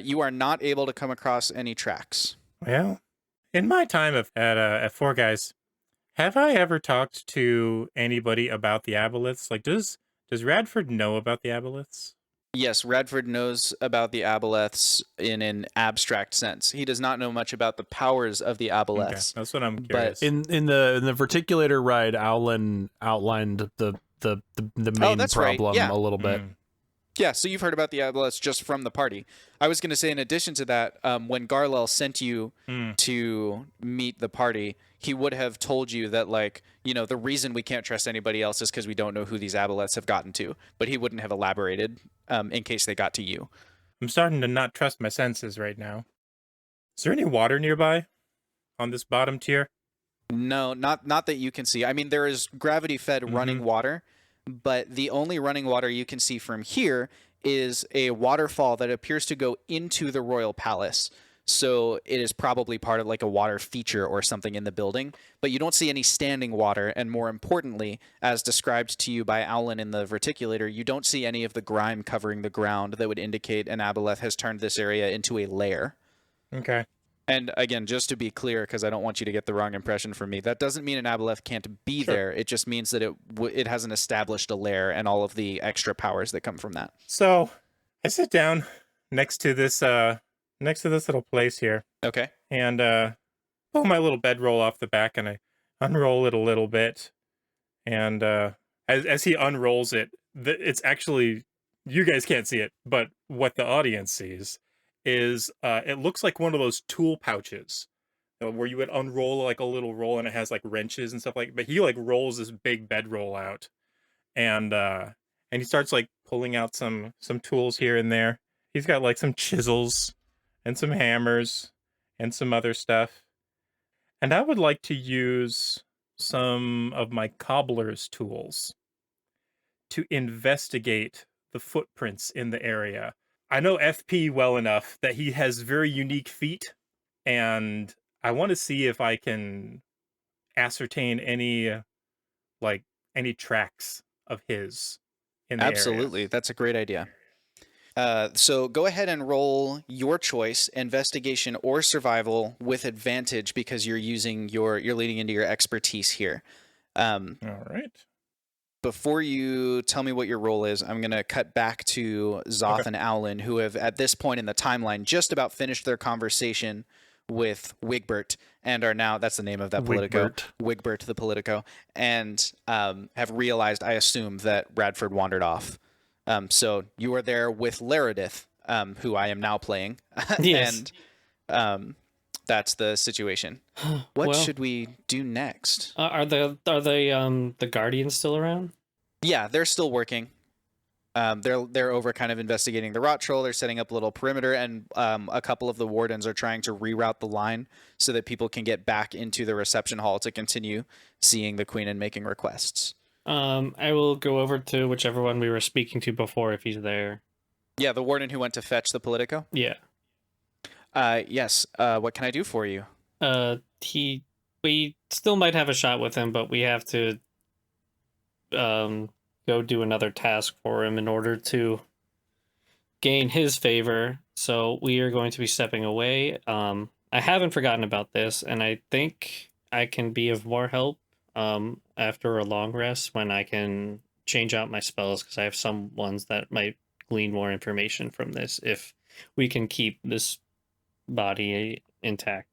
You are not able to come across any tracks. Well, in my time at Four Guys, have I ever talked to anybody about the aboleths? Like, does Radford know about the aboleths? Yes, Radford knows about the aboleths in an abstract sense. He does not know much about the powers of the aboleths. Okay, that's what I'm curious. But In the Verticulator ride, Alan outlined the main that's right, problem yeah. a little bit. Yeah, so you've heard about the aboleths just from the party. I was going to say, in addition to that, when Garlel sent you to meet the party, he would have told you that, like, you know, the reason we can't trust anybody else is because we don't know who these aboleths have gotten to. But he wouldn't have elaborated in case they got to you. I'm starting to not trust my senses right now. Is there any water nearby on this bottom tier? No, not that you can see. I mean, there is gravity-fed running water, but the only running water you can see from here is a waterfall that appears to go into the royal palace. So it is probably part of like a water feature or something in the building, but you don't see any standing water. And more importantly, as described to you by Alan in the Verticulator, you don't see any of the grime covering the ground that would indicate an aboleth has turned this area into a lair. Okay. And again, just to be clear, because I don't want you to get the wrong impression from me, that doesn't mean an aboleth can't be there. It just means that it hasn't established a lair and all of the extra powers that come from that. So I sit down next to this little place here. Okay. And pull my little bedroll off the back, and I unroll it a little bit. And as he unrolls it, it's actually, you guys can't see it, but what the audience sees is it looks like one of those tool pouches where you would unroll like a little roll and it has like wrenches and stuff like. But he like rolls this big bedroll out, and he starts like pulling out some tools here and there. He's got like some chisels and some hammers and some other stuff. And I would like to use some of my cobbler's tools to investigate the footprints in the area. I know FP well enough that he has very unique feet, and I want to see if I can ascertain any tracks of his in the area. Absolutely. That's a great idea. So go ahead and roll your choice, investigation or survival, with advantage because you're leading into your expertise here. All right. Before you tell me what your role is, I'm going to cut back to Zoth and Owlin, who have at this point in the timeline just about finished their conversation with Wigbert and are now, that's the name of that Politico, Wigbert the Politico, and have realized, I assume, that Radford wandered off. So you are there with Laredith, who I am now playing. Yes. And that's the situation. What should we do next? Are the Guardians still around? Yeah, they're still working. They're over kind of investigating the rot troll. They're setting up a little perimeter, and a couple of the wardens are trying to reroute the line so that people can get back into the reception hall to continue seeing the queen and making requests. I will go over to whichever one we were speaking to before if he's there. Yeah, the warden who went to fetch the Politico? Yeah. Yes. What can I do for you? We still might have a shot with him, but we have to go do another task for him in order to gain his favor. So we are going to be stepping away. I haven't forgotten about this, and I think I can be of more help after a long rest when I can change out my spells, because I have some ones that might glean more information from this if we can keep this body intact.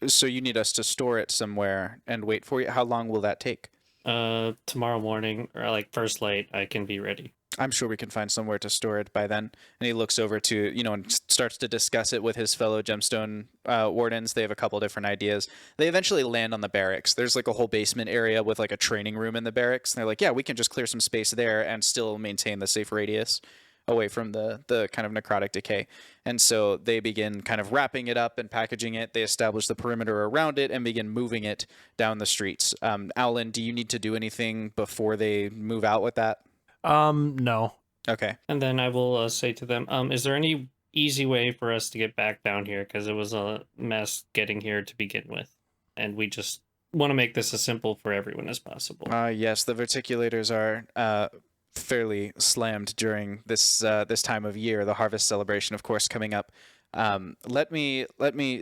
So you need us to store it somewhere and wait for you. How long will that take? Tomorrow morning, or like first light, I can be ready. I'm sure we can find somewhere to store it by then. And he looks over to, and starts to discuss it with his fellow gemstone wardens. They have a couple different ideas. They eventually land on the barracks. There's like a whole basement area with like a training room in the barracks. And they're like, yeah, we can just clear some space there and still maintain the safe radius away from the kind of necrotic decay. And so they begin kind of wrapping it up and packaging it. They establish the perimeter around it and begin moving it down the streets. Alan, do you need to do anything before they move out with that? No. Okay. And then I will say to them, is there any easy way for us to get back down here? Because it was a mess getting here to begin with. And we just want to make this as simple for everyone as possible. Yes, the verticulators are fairly slammed during this time of year, the harvest celebration, of course, coming up. Let me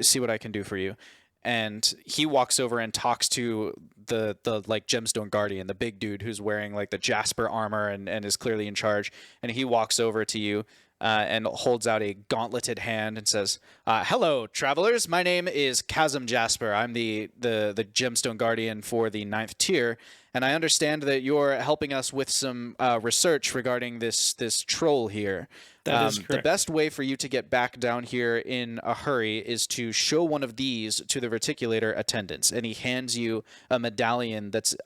see what I can do for you. And he walks over and talks to the like gemstone guardian, the big dude who's wearing like the jasper armor and is clearly in charge. And he walks over to you and holds out a gauntleted hand and says, "Hello, travelers. My name is Chasm Jasper. I'm the gemstone guardian for the 9th tier, and I understand that you're helping us with some research regarding this troll here. That is correct. The best way for you to get back down here in a hurry is to show one of these to the reticulator attendants." And he hands you a medallion that's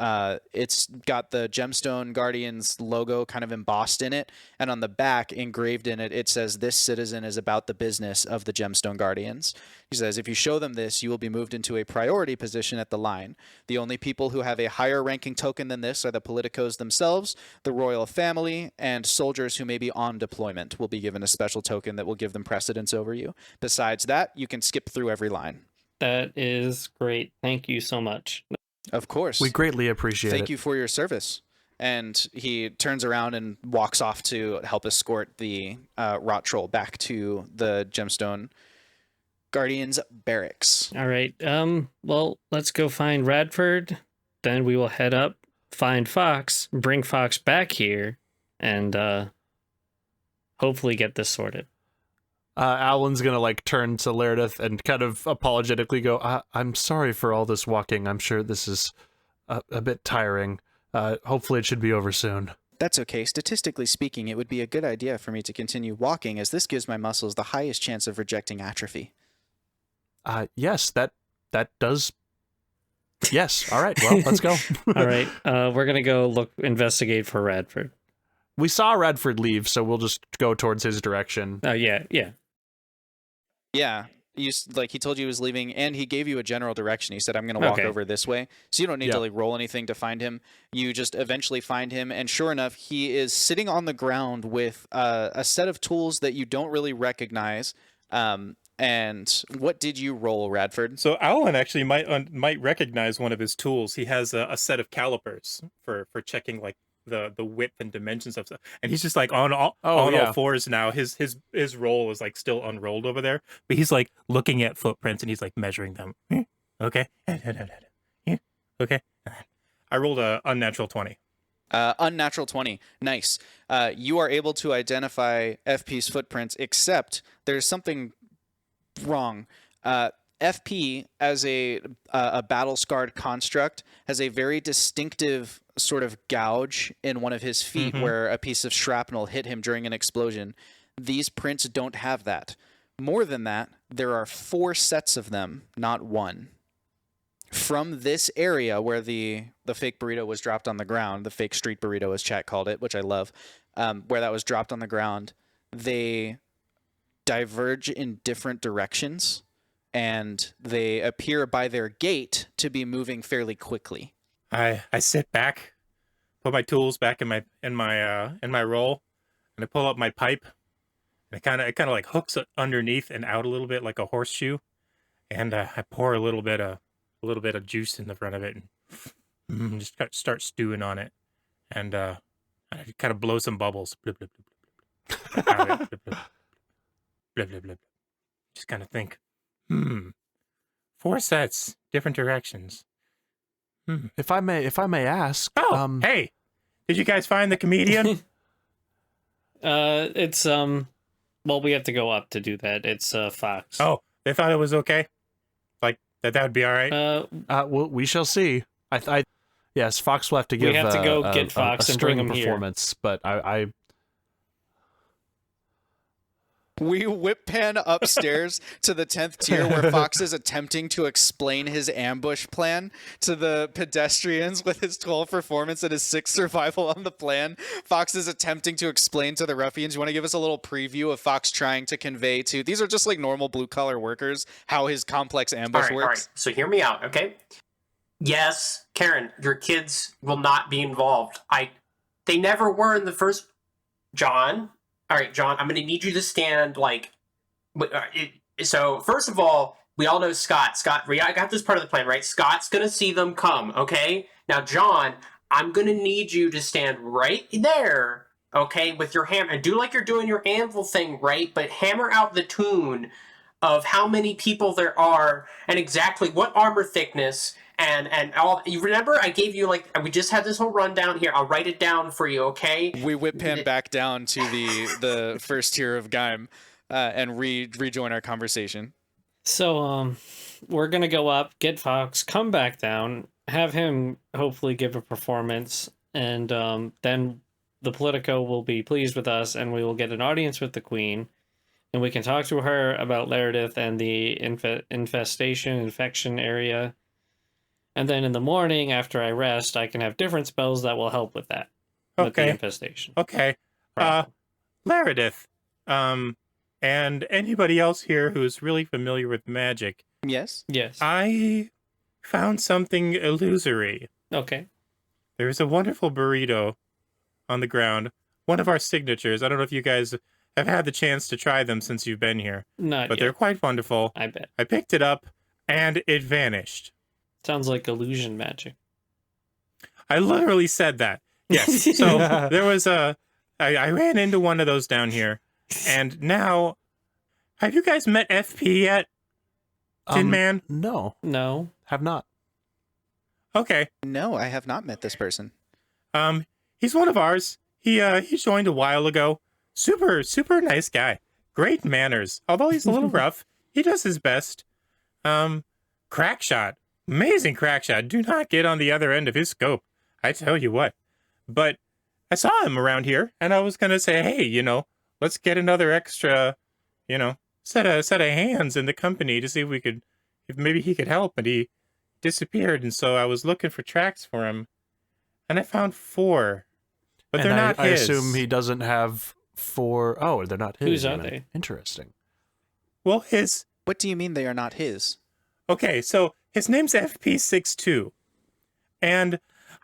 it's got the gemstone guardian's logo kind of embossed in it, and on the back, engraved in it, it says, "This citizen is about the business of the gemstone guardians." He says, "If you show them this, you will be moved into a priority position at the line. The only people who have a higher ranking token than this are the politicos themselves, the royal family, and soldiers who may be on deployment will be given a special token that will give them precedence over you. Besides that, you can skip through every line." That is great. Thank you so much. Of course. We greatly appreciate it. Thank you for your service. And he turns around and walks off to help escort the rot troll back to the gemstone guardians barracks. All right. Well, let's go find Radford. Then we will head up, find Fox, bring Fox back here, and hopefully get this sorted. Alan's gonna like turn to Laredith and kind of apologetically go, "I'm sorry for all this walking. I'm sure this is a bit tiring. Hopefully it should be over soon." That's okay. Statistically speaking, it would be a good idea for me to continue walking, as this gives my muscles the highest chance of rejecting atrophy. Yes, that does. Yes. All right. Well, let's go. All right. We're gonna go investigate for Radford. We saw Radford leave, so we'll just go towards his direction. Oh yeah. Yeah. He told you he was leaving, and he gave you a general direction. He said, "I'm going to walk over this way." So you don't need to like roll anything to find him. You just eventually find him, and sure enough, he is sitting on the ground with a set of tools that you don't really recognize. And what did you roll, Radford? So Alan actually might recognize one of his tools. He has a set of calipers for checking like the width and dimensions of stuff, and he's just like on all fours now. His roll is like still unrolled over there, but he's like looking at footprints and he's like measuring them. Okay, okay. I rolled a unnatural 20. Unnatural 20. Nice. You are able to identify FP's footprints, except there's something wrong. FP, as a battle-scarred construct, has a very distinctive sort of gouge in one of his feet where a piece of shrapnel hit him during an explosion. These prints don't have that. More than that, there are 4 sets of them, not 1. From this area where the fake burrito was dropped on the ground, the fake street burrito as chat called it, which I love, where that was dropped on the ground, they diverge in different directions, and they appear by their gait to be moving fairly quickly. I sit back, put my tools back in my roll, and I pull up my pipe, and it kind of like hooks it underneath and out a little bit like a horseshoe, and I pour a little bit of juice in the front of it and just start stewing on it, and I kind of blow some bubbles. Blip, blip, blip, blip, blip. Blip, blip, blip. Blip, blip, blip. Just kind of think, 4 sets, different directions. If I may ask. Oh, hey, did you guys find the comedian? It's well, we have to go up to do that. It's Fox. Oh, they thought it was okay, like that would be all right. Well, we shall see. Yes, Fox will have to give. We have to go get Fox and bring him performance, here. But We whip pan upstairs to the 10th tier where Fox is attempting to explain his ambush plan to the pedestrians with his 12 performance and his 6 survival on the plan. Fox is attempting to explain to the ruffians. You want to give us a little preview of Fox trying to convey to, these are just like normal blue collar workers, how his complex ambush works? All right, so hear me out, okay? Yes, Karen, your kids will not be involved. They never were in the first... John... All right, John, I'm going to need you to stand, like... So, first of all, we all know Scott. I got this part of the plan, right? Scott's going to see them come, okay? Now, John, I'm going to need you to stand right there, okay, with your hammer. And do like you're doing your anvil thing, right? But hammer out the tune of how many people there are and exactly what armor thickness... And all, you remember I gave you, like, we just had this whole rundown here. I'll write it down for you, okay? We whip pan back down to the first tier of Gaim and rejoin our conversation. So, we're gonna go up, get Fox, come back down, have him hopefully give a performance, and then the Politico will be pleased with us, and we will get an audience with the Queen, and we can talk to her about Meredith and the infection area. And then in the morning, after I rest, I can have different spells that will help with that. Okay. With the infestation. Okay. Meredith, and anybody else here who's really familiar with magic. Yes? Yes. I found something illusory. Okay. There's a wonderful burrito on the ground. One of our signatures. I don't know if you guys have had the chance to try them since you've been here. Not but yet. they're quite wonderful. I bet. I picked it up, and it vanished. Sounds like illusion magic. I literally said that. Yes. So there was I ran into one of those down here, and now, have you guys met FP yet? Tin Man? No, have not. Okay. No, I have not met this person. He's one of ours. He joined a while ago. Super nice guy. Great manners. Although he's a little rough, he does his best. Crack shot. Amazing crack shot. Do not get on the other end of his scope. I tell you what. But I saw him around here, and I was gonna say, hey, let's get another extra, set of hands in the company to see if maybe he could help. And he disappeared, and so I was looking for tracks for him, and I found 4, but they're not I his. assume he doesn't have 4. Oh, they're not his. Whose are even. they? Interesting. Well, his. What do you mean they are not his? Okay, so his name's FP62, and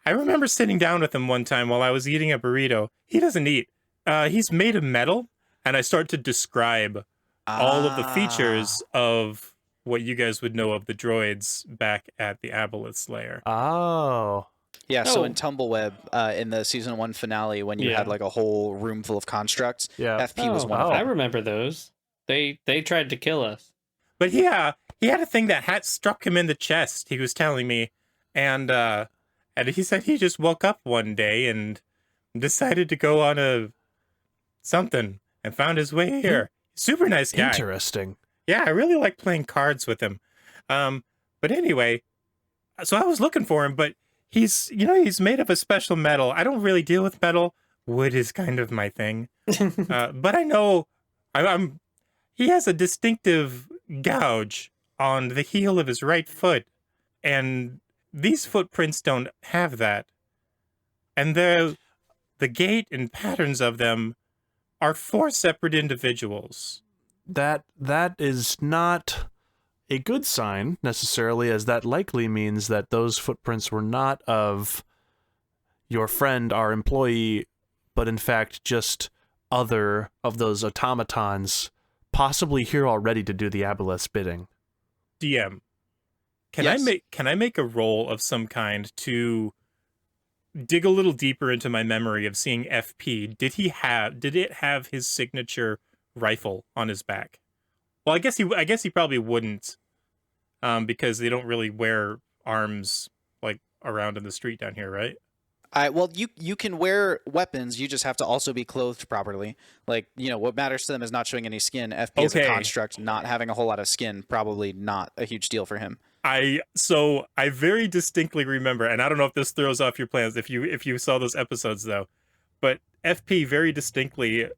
I remember sitting down with him one time while I was eating a burrito. He doesn't eat. He's made of metal, and I start to describe all of the features of what you guys would know of the droids back at the Aboleth's lair. Oh. Yeah, so Oh. in Tumbleweb, in the season 1 finale, when you Yeah. had like a whole room full of constructs, Yeah. FP was one of Oh. I them. remember those. They tried to kill us. But yeah, he had a thing that had struck him in the chest, he was telling me. And he said he just woke up one day and decided to go on something and found his way here. Super nice guy. Interesting. Yeah, I really like playing cards with him. But anyway, so I was looking for him, but he's made of a special metal. I don't really deal with metal. Wood is kind of my thing. But I know he has a distinctive gouge on the heel of his right foot, and these footprints don't have that. And the gait and patterns of them are 4 separate individuals. That is not a good sign necessarily, as that likely means that those footprints were not of your friend, our employee, but in fact just other of those automatons, possibly here already to do the Aboleth's bidding. DM, can Yes. I make a roll of some kind to dig a little deeper into my memory of seeing FP? Did it have his signature rifle on his back? Well, I guess he probably wouldn't, because they don't really wear arms like around in the street down here, right? Well, you can wear weapons. You just have to also be clothed properly. Like, what matters to them is not showing any skin. FP is a Okay. construct, not having a whole lot of skin, probably not a huge deal for him. I very distinctly remember, and I don't know if this throws off your plans if you saw those episodes though, but FP very distinctly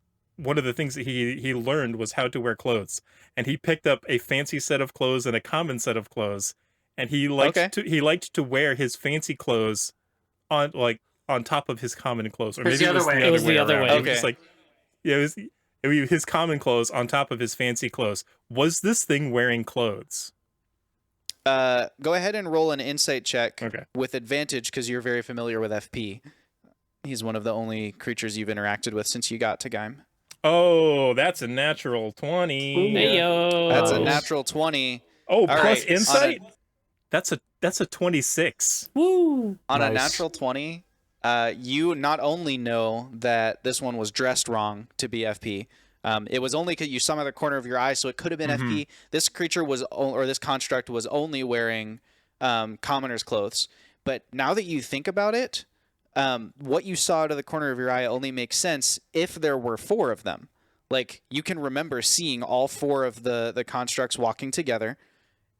one of the things that he learned was how to wear clothes, and he picked up a fancy set of clothes and a common set of clothes, and he liked to wear his fancy clothes on top of his common clothes, or maybe it was the other way. Okay. Just like, yeah, it was his common clothes on top of his fancy clothes. Was this thing wearing clothes? Go ahead and roll an insight check with advantage because you're very familiar with FP. He's one of the only creatures you've interacted with since you got to Gaim. Oh, that's a natural 20. Heyo. That's a natural 20. Oh, All plus right, insight? That's a 26. Woo! On a Nice. natural 20, you not only know that this one was dressed wrong to be FP, it was only because you saw him at the corner of your eye, so it could have been FP. This creature this construct was only wearing commoner's clothes. But now that you think about it, what you saw out of the corner of your eye only makes sense if there were 4 of them. Like, you can remember seeing all 4 of the constructs walking together,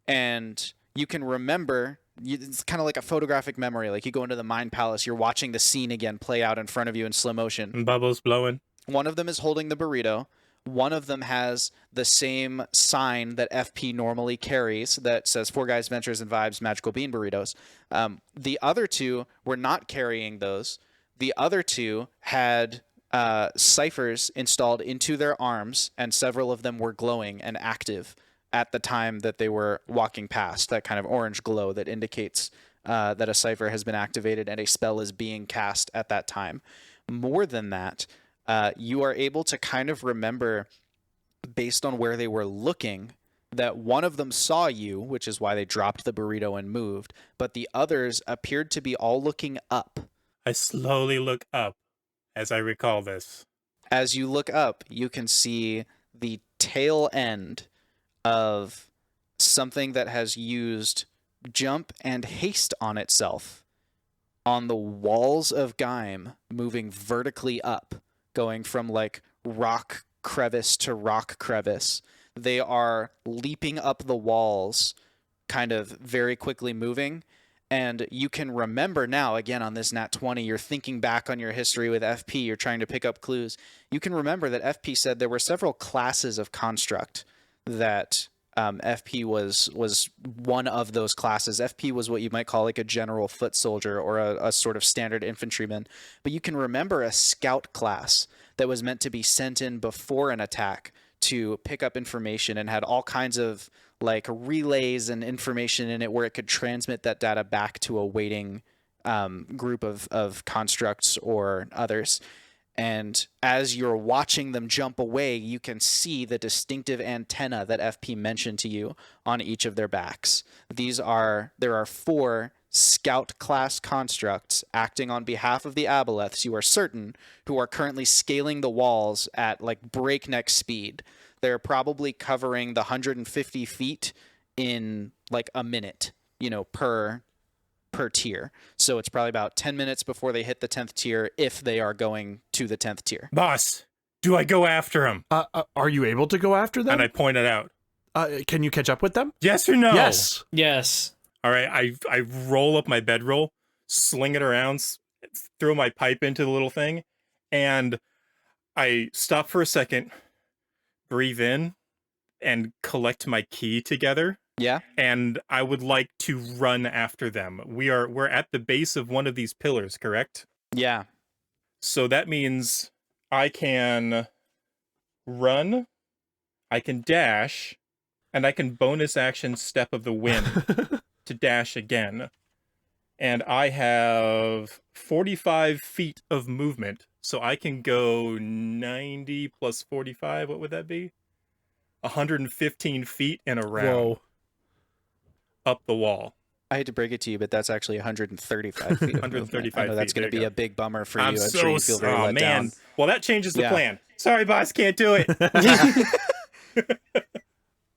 and you can remember, it's kind of like a photographic memory. Like, you go into the Mind Palace, you're watching the scene again play out in front of you in slow motion. And bubbles blowing. One of them is holding the burrito. One of them has the same sign that FP normally carries that says Four Guys, Ventures, and Vibes Magical Bean Burritos. The other 2 were not carrying those. The other 2 had ciphers installed into their arms, and several of them were glowing and active at the time that they were walking past, that kind of orange glow that indicates that a cipher has been activated and a spell is being cast at that time. More than that, you are able to kind of remember, based on where they were looking, that one of them saw you, which is why they dropped the burrito and moved, but the others appeared to be all looking up. I slowly look up as I recall this. As you look up, you can see the tail end of something that has used jump and haste on itself on the walls of Gaim, moving vertically up, going from like rock crevice to rock crevice. They are leaping up the walls, kind of very quickly moving. And you can remember now, again, on this Nat 20, you're thinking back on your history with FP, you're trying to pick up clues. You can remember that FP said there were several classes of construct that FP was one of those classes. FP was what you might call like a general foot soldier or a sort of standard infantryman. But you can remember a scout class that was meant to be sent in before an attack to pick up information and had all kinds of like relays and information in it where it could transmit that data back to a waiting group of constructs or others. And as you're watching them jump away, you can see the distinctive antenna that FP mentioned to you on each of their backs. There are 4 scout class constructs acting on behalf of the aboleths, you are certain, who are currently scaling the walls at like breakneck speed. They're probably covering the 150 feet in like a minute, per tier. So it's probably about 10 minutes before they hit the 10th tier if they are going to the 10th tier. Boss, do I go after him? Are you able to go after them? And I point it out. Can you catch up with them? Yes or no? Yes. Yes. All right, I roll up my bedroll, sling it around, throw my pipe into the little thing, and I stop for a second, breathe in, and collect my key together. Yeah. And I would like to run after them. We're at the base of one of these pillars, correct? Yeah. So that means I can run, I can dash, and I can bonus action Step of the Wind to dash again. And I have 45 feet of movement, so I can go 90 plus 45. What would that be? 115 feet in a round. Whoa. Up the wall. I hate to break it to you, but that's actually 135 feet. 135 I know that's feet, going to there you be go. a big bummer for I'm you. I'm so sure you feel very let man. down. Well, that changes the Yeah. plan. Sorry, boss, can't do it.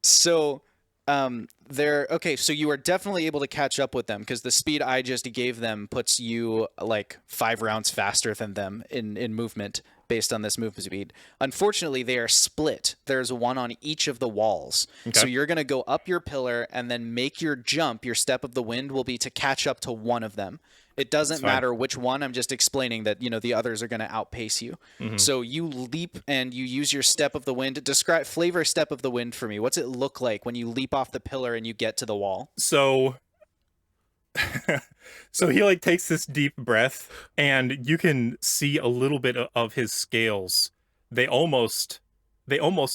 So, so you are definitely able to catch up with them because the speed I just gave them puts you like 5 rounds faster than them in movement. based on this movement speed. Unfortunately, they are split. There's one on each of the walls. Okay. So you're going to go up your pillar and then make your jump. Your step of the wind will be to catch up to one of them. It doesn't matter which one. I'm just explaining that, the others are going to outpace you. So you leap and you use your step of the wind. Describe flavor step of the wind for me. What's it look like when you leap off the pillar and you get to the wall? So so he like takes this deep breath, and you can see a little bit of his scales. They almost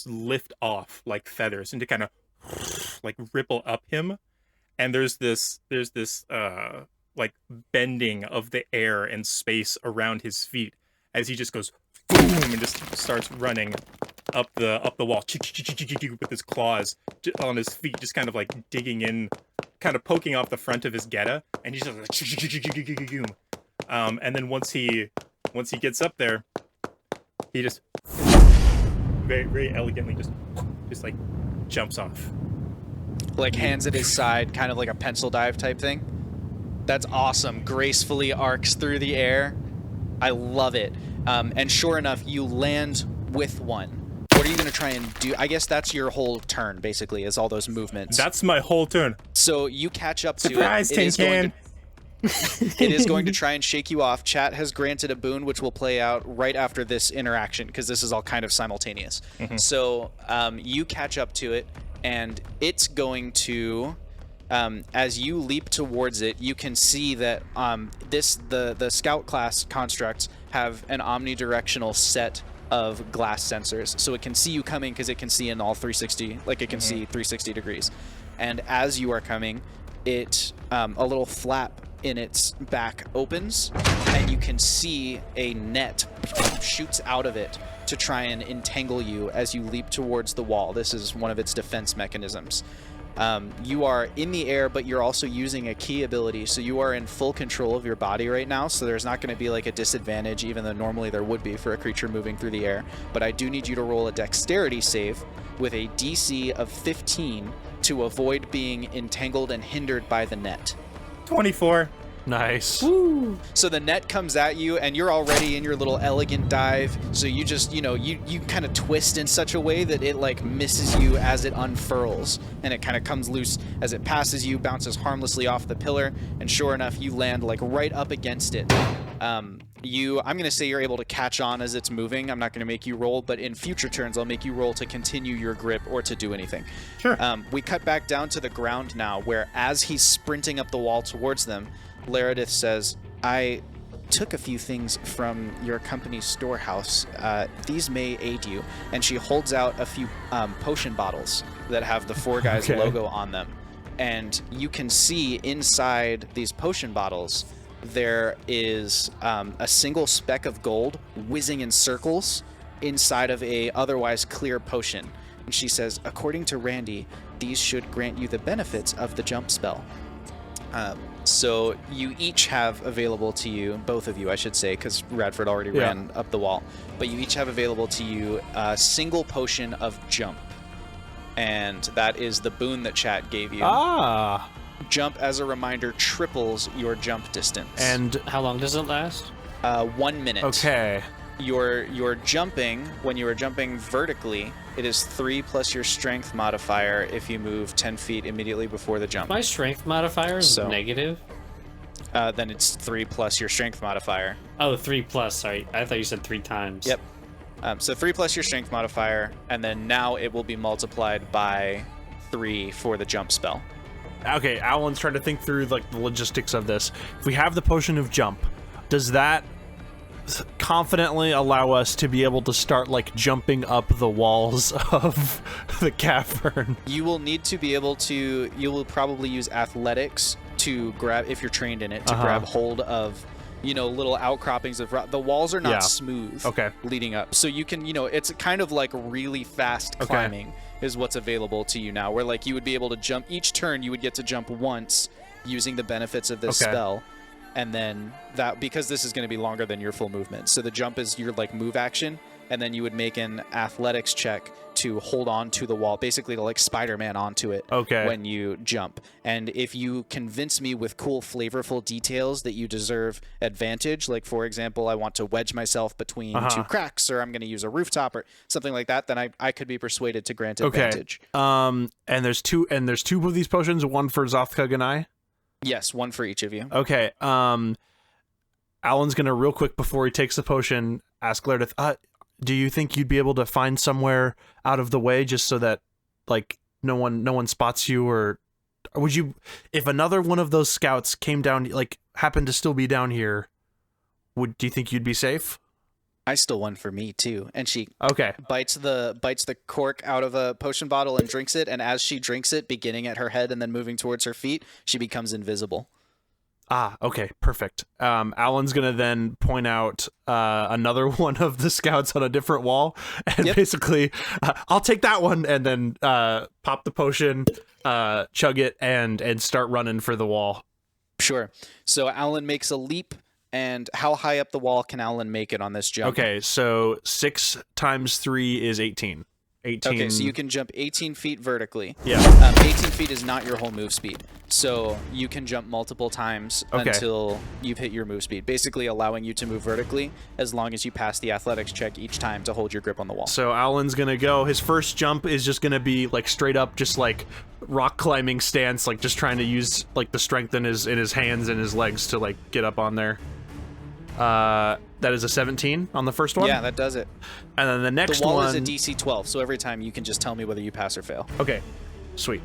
lift off like feathers and to kind of like ripple up him. And there's this like bending of the air and space around his feet as he just goes boom and just starts running up the wall with his claws on his feet, just kind of like digging in, kind of poking off the front of his geta, and he's just like and then once he gets up there, he just very, very elegantly just like jumps off, Like hands at his side, kind of like a pencil dive type thing. That's awesome. Gracefully arcs through the air. I love it. And sure enough, you land with one. What are you going to try and do? I guess that's your whole turn, basically, is all those movements. That's my whole turn. So you catch up to Surprise, it. Tin Can. It is going to try and shake you off. Chat has granted a boon, which will play out right after this interaction, because this is all kind of simultaneous. So you catch up to it, and it's going to... as you leap towards it, you can see that the scout class constructs have an omnidirectional set of glass sensors, so it can see you coming because it can see in all 360, like it can see 360 degrees. And as you are coming, it a little flap in its back opens, and you can see a net shoots out of it to try and entangle you as you leap towards the wall. This is one of its defense mechanisms. You are in the air, but you're also using a key ability, so you are in full control of your body right now, so there's not going to be like a disadvantage, even though normally there would be for a creature moving through the air. But I do need you to roll a dexterity save with a DC of 15 to avoid being entangled and hindered by the net. 24. Nice. Woo! So the net comes at you, and you're already in your little elegant dive, so you just, you kind of twist in such a way that it like misses you as it unfurls, and it kind of comes loose as it passes you, bounces harmlessly off the pillar, and sure enough, you land like right up against it. I'm going to say you're able to catch on as it's moving. I'm not going to make you roll, but in future turns, I'll make you roll to continue your grip or to do anything. Sure. We cut back down to the ground now, where as he's sprinting up the wall towards them, Laredith says, I took a few things from your company's storehouse. These may aid you. And she holds out a few potion bottles that have the Four Guys logo on them. And you can see inside these potion bottles, there is a single speck of gold whizzing in circles inside of a otherwise clear potion. And she says, according to Randy, these should grant you the benefits of the jump spell. So you each have available to you, both of you I should say, because Radford already ran up the wall, but you each have available to you a single potion of jump. And that is the boon that chat gave you. Ah. Jump, as a reminder, triples your jump distance. And how long does it last? 1 minute. Okay. Your jumping, when you are jumping vertically, it is 3 plus your strength modifier if you move 10 feet immediately before the jump. My strength modifier is negative. Then it's 3 plus your strength modifier. Oh, 3 plus. Sorry, I thought you said 3 times. Yep. So 3 plus your strength modifier, and then now it will be multiplied by 3 for the jump spell. Okay, Alan's trying to think through like the logistics of this. If we have the potion of jump, does that confidently allow us to be able to start like jumping up the walls of the cavern? You will need to be able to, you will probably use athletics to grab, if you're trained in it, to grab hold of, little outcroppings of rock. The walls are not smooth leading up. So you can, it's kind of like really fast climbing is what's available to you now, where like you would be able to jump each turn, you would get to jump once using the benefits of this spell. And then that, because this is going to be longer than your full movement, so the jump is your like move action, and then you would make an athletics check to hold on to the wall, basically to like Spider-Man onto it when you jump. And if you convince me with cool, flavorful details that you deserve advantage, like for example, I want to wedge myself between two cracks, or I'm going to use a rooftop or something like that, then I could be persuaded to grant advantage. And there's two of these potions, one for Zothkug and I? Yes, one for each of you. Okay. Alan's going to real quick before he takes the potion ask Laredith, do you think you'd be able to find somewhere out of the way just so that like no one spots you, or would you, if another one of those scouts came down, like happened to still be down here, do you think you'd be safe? I stole one for me too. And she bites the cork out of a potion bottle and drinks it, and as she drinks it, beginning at her head and then moving towards her feet, she becomes invisible. Okay, perfect. Alan's gonna then point out another one of the scouts on a different wall, and basically, I'll take that one, and then pop the potion, chug it, and start running for the wall. Sure. So Alan makes a leap, and how high up the wall can Alan make it on this jump? Okay, so 6 times 3 is 18. 18. Okay, so you can jump 18 feet vertically. Yeah. 18 feet is not your whole move speed. So you can jump multiple times until you've hit your move speed, basically allowing you to move vertically as long as you pass the athletics check each time to hold your grip on the wall. So Alan's going to go, his first jump is just going to be like straight up, just like rock climbing stance, like just trying to use like the strength in his hands and his legs to like get up on there. That is a 17 on the first one? Yeah, that does it. And then the next one... The wall is a DC 12, so every time you can just tell me whether you pass or fail. Okay, sweet.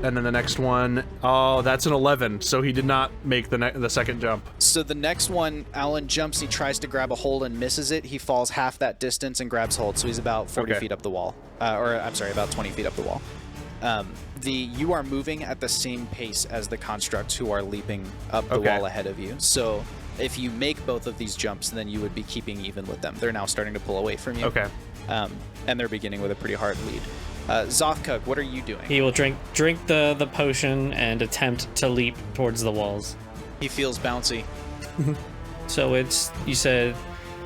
And then the next one... Oh, that's an 11, so he did not make the second jump. So the next one, Alan jumps, he tries to grab a hold and misses it. He falls half that distance and grabs hold, so he's about 40 feet up the wall. About 20 feet up the wall. You are moving at the same pace as the constructs who are leaping up the wall ahead of you. So... if you make both of these jumps, then you would be keeping even with them. They're now starting to pull away from you. Okay. And they're beginning with a pretty hard lead. Zothkug, what are you doing? He will drink the potion and attempt to leap towards the walls. He feels bouncy. So it's, you said,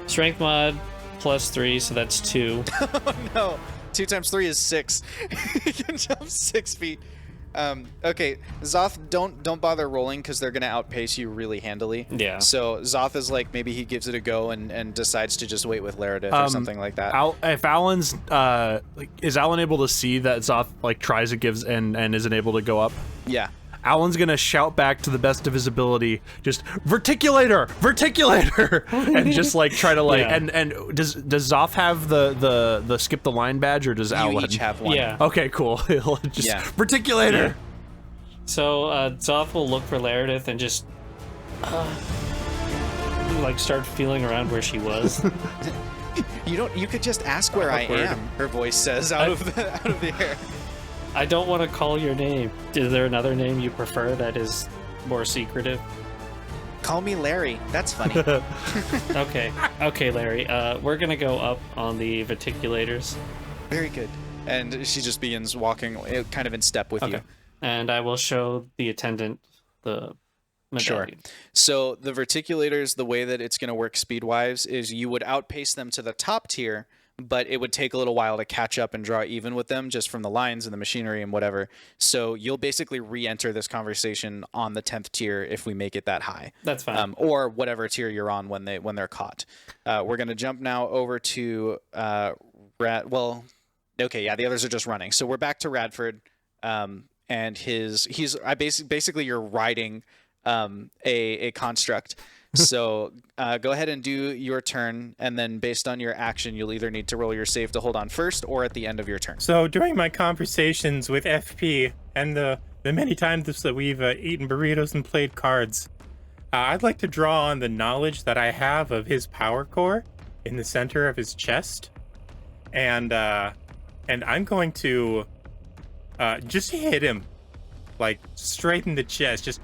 strength mod plus 3, so that's 2. Oh no, 2 times 3 is 6. He can jump 6 feet. Okay, Zoth, don't bother rolling because they're gonna outpace you really handily. Yeah. So Zoth is like, maybe he gives it a go and decides to just wait with Laredith or something like that. If Alan's is Alan able to see that Zoth like tries and gives and isn't able to go up? Yeah. Alan's gonna shout back to the best of his ability, just verticulator, and just like try to like and does Zoth have the skip the line badge, or does Alan? You each have one. Yeah. Okay, cool. He'll just verticulator. Yeah. So Zoth will look for Laredith and just like start feeling around where she was. You could just ask where I am. Her voice says out of the air. I don't want to call your name. Is there another name you prefer that is more secretive? Call me Larry. That's funny. Okay, Larry. We're gonna go up on the verticulators. Very good. And she just begins walking kind of in step with you. And I will show the attendant the medallion. Sure. So the verticulators, the way that it's going to work speed-wise is you would outpace them to the top tier, but it would take a little while to catch up and draw even with them just from the lines and the machinery and whatever. So you'll basically re-enter this conversation on the 10th tier if we make it that high. That's fine. Or whatever tier you're on when they're caught. We're going to jump now over to the others are just running. So we're back to Radford, and basically you're riding a construct. So go ahead and do your turn, and then based on your action, you'll either need to roll your save to hold on first or at the end of your turn. So during my conversations with FP and the many times that we've eaten burritos and played cards, I'd like to draw on the knowledge that I have of his power core in the center of his chest, and I'm going to just hit him like straight in the chest,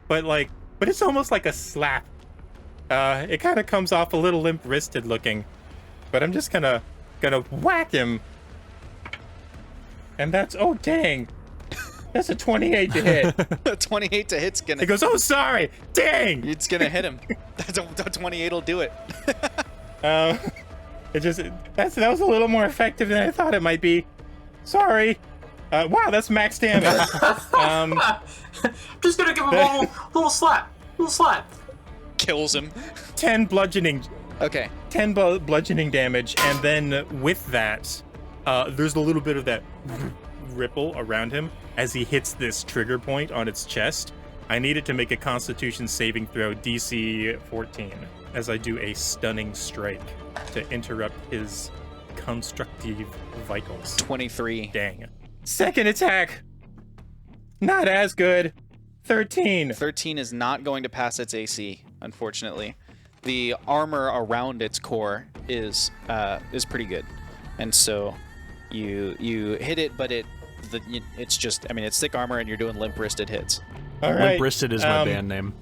but it's almost like a slap. It kind of comes off a little limp-wristed looking, but I'm just gonna whack him, and that's that's a 28 to hit. 28 to hit's gonna. He goes, oh sorry, dang! It's gonna hit him. That's a 28 will do it. that was a little more effective than I thought it might be. Sorry. Wow, that's max damage. Just gonna give him a little slap. Kills him. 10 bludgeoning. Okay. 10 bludgeoning damage, and then with that, there's a little bit of that ripple around him as he hits this trigger point on its chest. I need it to make a Constitution saving throw DC 14 as I do a stunning strike to interrupt his constructive vitals. 23. Dang. Second attack. Not as good. 13. 13 is not going to pass its AC, unfortunately. The armor around its core is pretty good, and so you hit it, but it's just, I mean, it's thick armor, and you're doing limp-wristed hits. All right. Limp-wristed is my band name.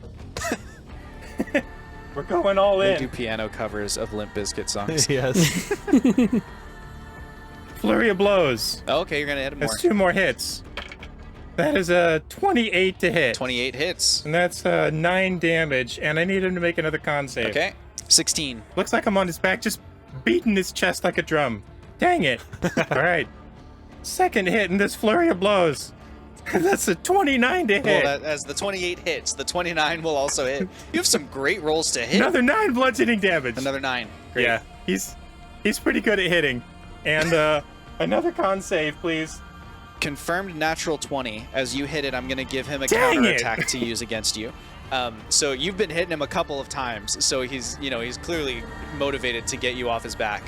We're going all They in. do piano covers of Limp Bizkit songs. Yes. Flurry of blows. Oh, okay, you're gonna hit him more. That's 2 more hits. That is a 28 to hit. 28 hits. And that's 9 damage, and I need him to make another con save. Okay. 16. Looks like I'm on his back, just beating his chest like a drum. Dang it. All right. Second hit in this flurry of blows. That's a 29 to hit. Well, as the 28 hits, the 29 will also hit. You have some great rolls to hit. Another 9 bludgeoning damage. Another 9. Great. Yeah, he's pretty good at hitting. And another con save, please. Confirmed natural 20. As you hit it, I'm going to give him a Dang counterattack to use against you. So you've been hitting him a couple of times, so he's clearly motivated to get you off his back.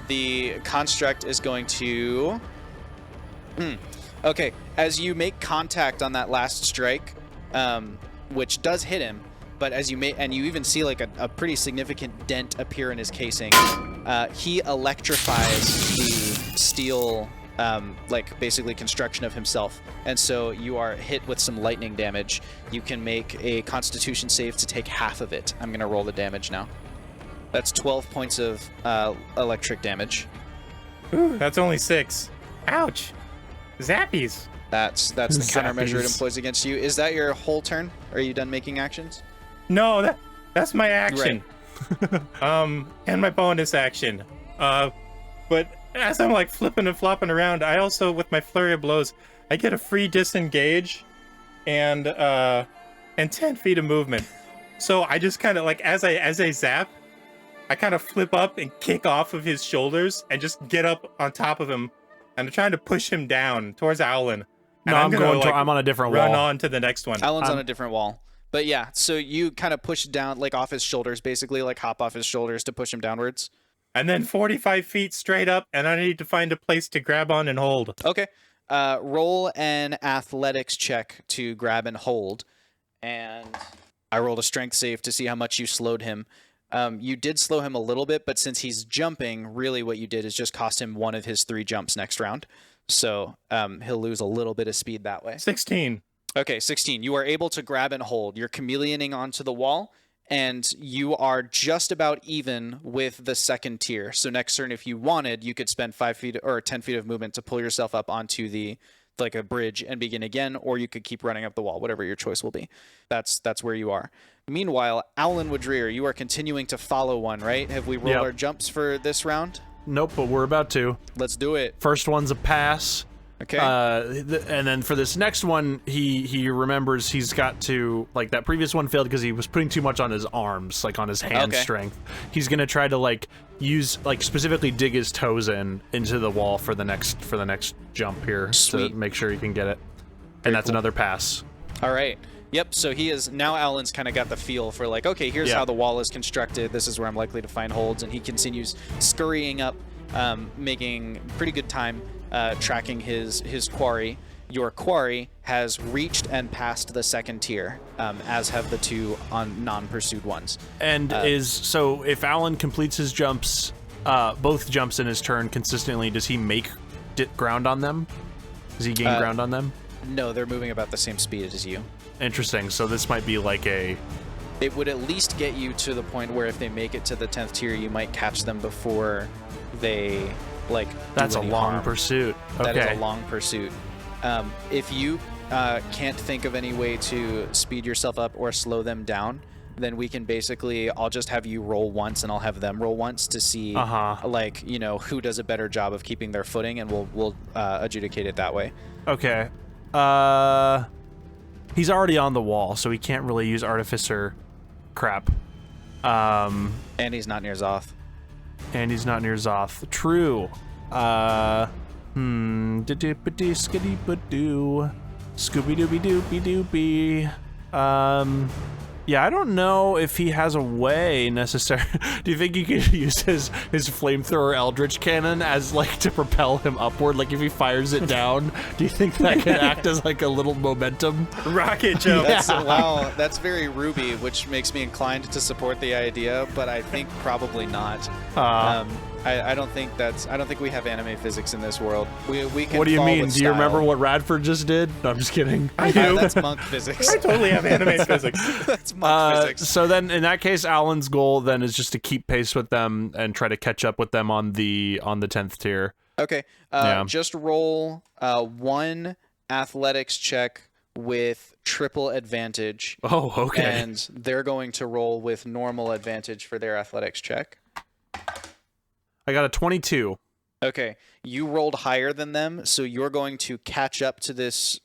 The construct is going to... Okay, as you make contact on that last strike, which does hit him, but as you and you even see like a pretty significant dent appear in his casing, he electrifies the steel, like basically construction of himself, and so you are hit with some lightning damage. You can make a Constitution save to take half of it. I'm gonna roll the damage now. That's 12 points of electric damage. Ooh, that's only 6. Ouch. Zappies. That's the countermeasure it Zappies. employs against you. Is that your whole turn? Are you done making actions? No, that's my action. And my bonus action. But as I'm like flipping and flopping around, I also, with my flurry of blows, I get a free disengage and 10 feet of movement. So I just kind of like, as I zap, I kind of flip up and kick off of his shoulders and just get up on top of him. And I'm trying to push him down towards Owlin. No, I'm on a different run wall. on to the next one. Alan's on a different wall. But yeah, so you kind of push down, like off his shoulders, basically, like hop off his shoulders to push him downwards. And then 45 feet straight up, and I need to find a place to grab on and hold. Okay. Roll an athletics check to grab and hold. And I rolled a strength save to see how much you slowed him. You did slow him a little bit, but since he's jumping, really what you did is just cost him one of his 3 jumps next round. So he'll lose a little bit of speed that way. 16. Okay, 16. You are able to grab and hold. You're chameleoning onto the wall, and you are just about even with the second tier. So next turn, if you wanted, you could spend 5 feet or 10 feet of movement to pull yourself up onto the like a bridge and begin again, or you could keep running up the wall, whatever your choice will be. That's where you are. Meanwhile, Alan Woodrear, you are continuing to follow one, right? Have we rolled Yep. our jumps for this round? Nope, but we're about to. Let's do it. First one's a pass. Okay. And then for this next one, he remembers he's got to, like, that previous one failed because he was putting too much on his arms, like on his hand Okay. strength. He's gonna try to like use, like, specifically dig his toes into the wall for the next jump here. Sweet. To make sure he can get it. And that's cool. another pass. All right. Yep, so he is, now Alan's kind of got the feel for like, okay, here's how the wall is constructed. This is where I'm likely to find holds. And he continues scurrying up, making pretty good time, tracking his quarry. Your quarry has reached and passed the second tier, as have the 2 on non-pursued ones. And so if Alan completes his jumps, both jumps in his turn consistently, does he make ground on them? Does he gain ground on them? No, they're moving about the same speed as you. Interesting. So this might be like a... It would at least get you to the point where if they make it to the 10th tier, you might catch them before they, like, That's do a any long harm. pursuit. Okay. That is a long pursuit. If you can't think of any way to speed yourself up or slow them down, then we can basically, I'll just have you roll once and I'll have them roll once to see, like, you know, who does a better job of keeping their footing, and we'll adjudicate it that way. Okay. He's already on the wall, so he can't really use Artificer crap. And he's not near Zoth. And he's not near Zoth. True. Skitty-ba-doo. Scooby-dooby-doopy-doopy. Yeah, I don't know if he has a way necessary. Do you think he could use his flamethrower Eldritch Cannon as, like, to propel him upward? Like, if he fires it down, do you think that could act as, like, a little momentum? Rocket jump. Wow, that's very Ruby, which makes me inclined to support the idea, but I think probably not. I don't think we have anime physics in this world. We can. What do you fall mean? with Do you remember style. what Radford just did? No, I'm just kidding. I do. That's monk physics. I totally have anime physics. That's monk physics. So then, in that case, Alan's goal then is just to keep pace with them and try to catch up with them on the 10th tier. Okay. Just roll one athletics check with triple advantage. Oh, okay. And they're going to roll with normal advantage for their athletics check. I got a 22. Okay, you rolled higher than them, so you're going to catch up to this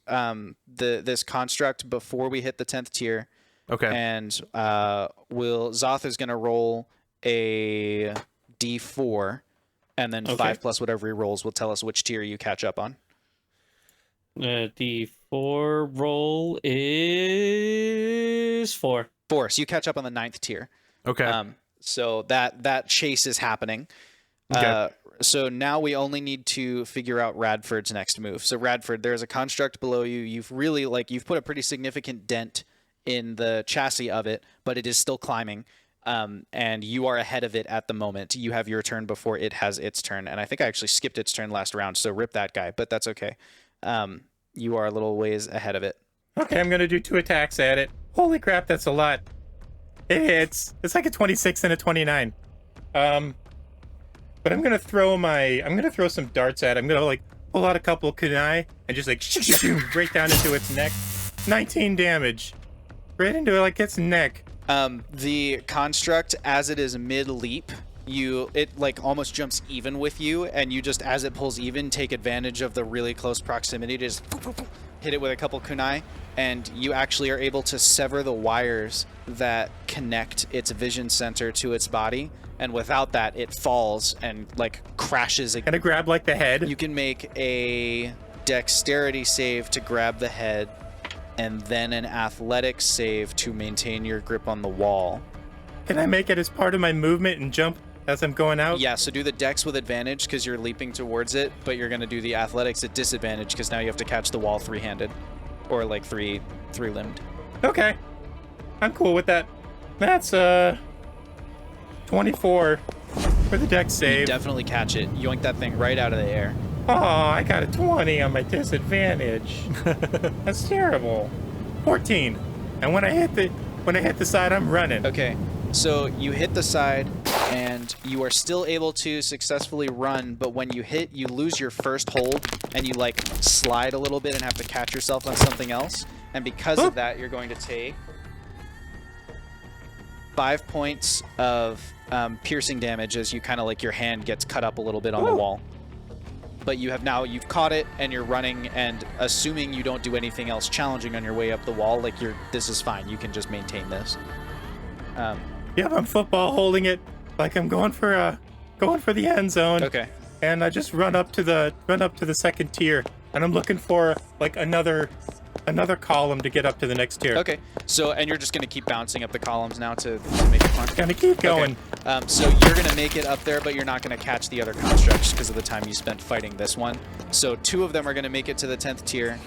this construct before we hit the 10th tier. Okay. And Zoth is going to roll a D4, and then 5 plus whatever he rolls will tell us which tier you catch up on. The 4 roll is 4. 4, so you catch up on the 9th tier. Okay. So that chase is happening. Okay. So now we only need to figure out Radford's next move. So Radford, there's a construct below you. You've really you've put a pretty significant dent in the chassis of it, but it is still climbing. And you are ahead of it at the moment. You have your turn before it has its turn. And I think I actually skipped its turn last round, so rip that guy, but that's okay. You are a little ways ahead of it. Okay, I'm gonna do 2 attacks at it. Holy crap, that's a lot. It hits. It's like a 26 and a 29. But I'm gonna throw some darts at it. I'm gonna like pull out a couple kunai and just like right down into its neck. 19 damage. Right into like its neck. The construct, as it is mid leap, it like almost jumps even with you, and you just, as it pulls even, take advantage of the really close proximity to just hit it with a couple kunai, and you actually are able to sever the wires that connect its vision center to its body, and without that it falls and like crashes again. Can I grab like the head? You can make a dexterity save to grab the head, and then an athletics save to maintain your grip on the wall. Can I make it as part of my movement and jump as I'm going out? Yeah, so do the dex with advantage because you're leaping towards it, but you're going to do the athletics at disadvantage because now you have to catch the wall three-handed, or like three-limbed. Okay. I'm cool with that. That's 24 for the dex You save. definitely catch it. Yoink that thing right out of the air. Oh, I got a 20 on my disadvantage. That's terrible. 14. And when I hit the side, I'm running. Okay, so you hit the side, and you are still able to successfully run, but when you hit, you lose your first hold, and you like slide a little bit and have to catch yourself on something else. And because of that, you're going to take 5 points of piercing damage as you kind of like your hand gets cut up a little bit on the wall. But you've caught it and you're running, and assuming you don't do anything else challenging on your way up the wall, like this is fine. You can just maintain this. Yep, I'm football holding it like I'm going for the end zone. Okay. And I just run up to the second tier, and I'm looking for like another column to get up to the next tier. Okay. So, and you're just going to keep bouncing up the columns now to make it fun? Gonna keep going. Okay. So you're going to make it up there, but you're not going to catch the other constructs because of the time you spent fighting this one. So 2 of them are going to make it to the 10th tier.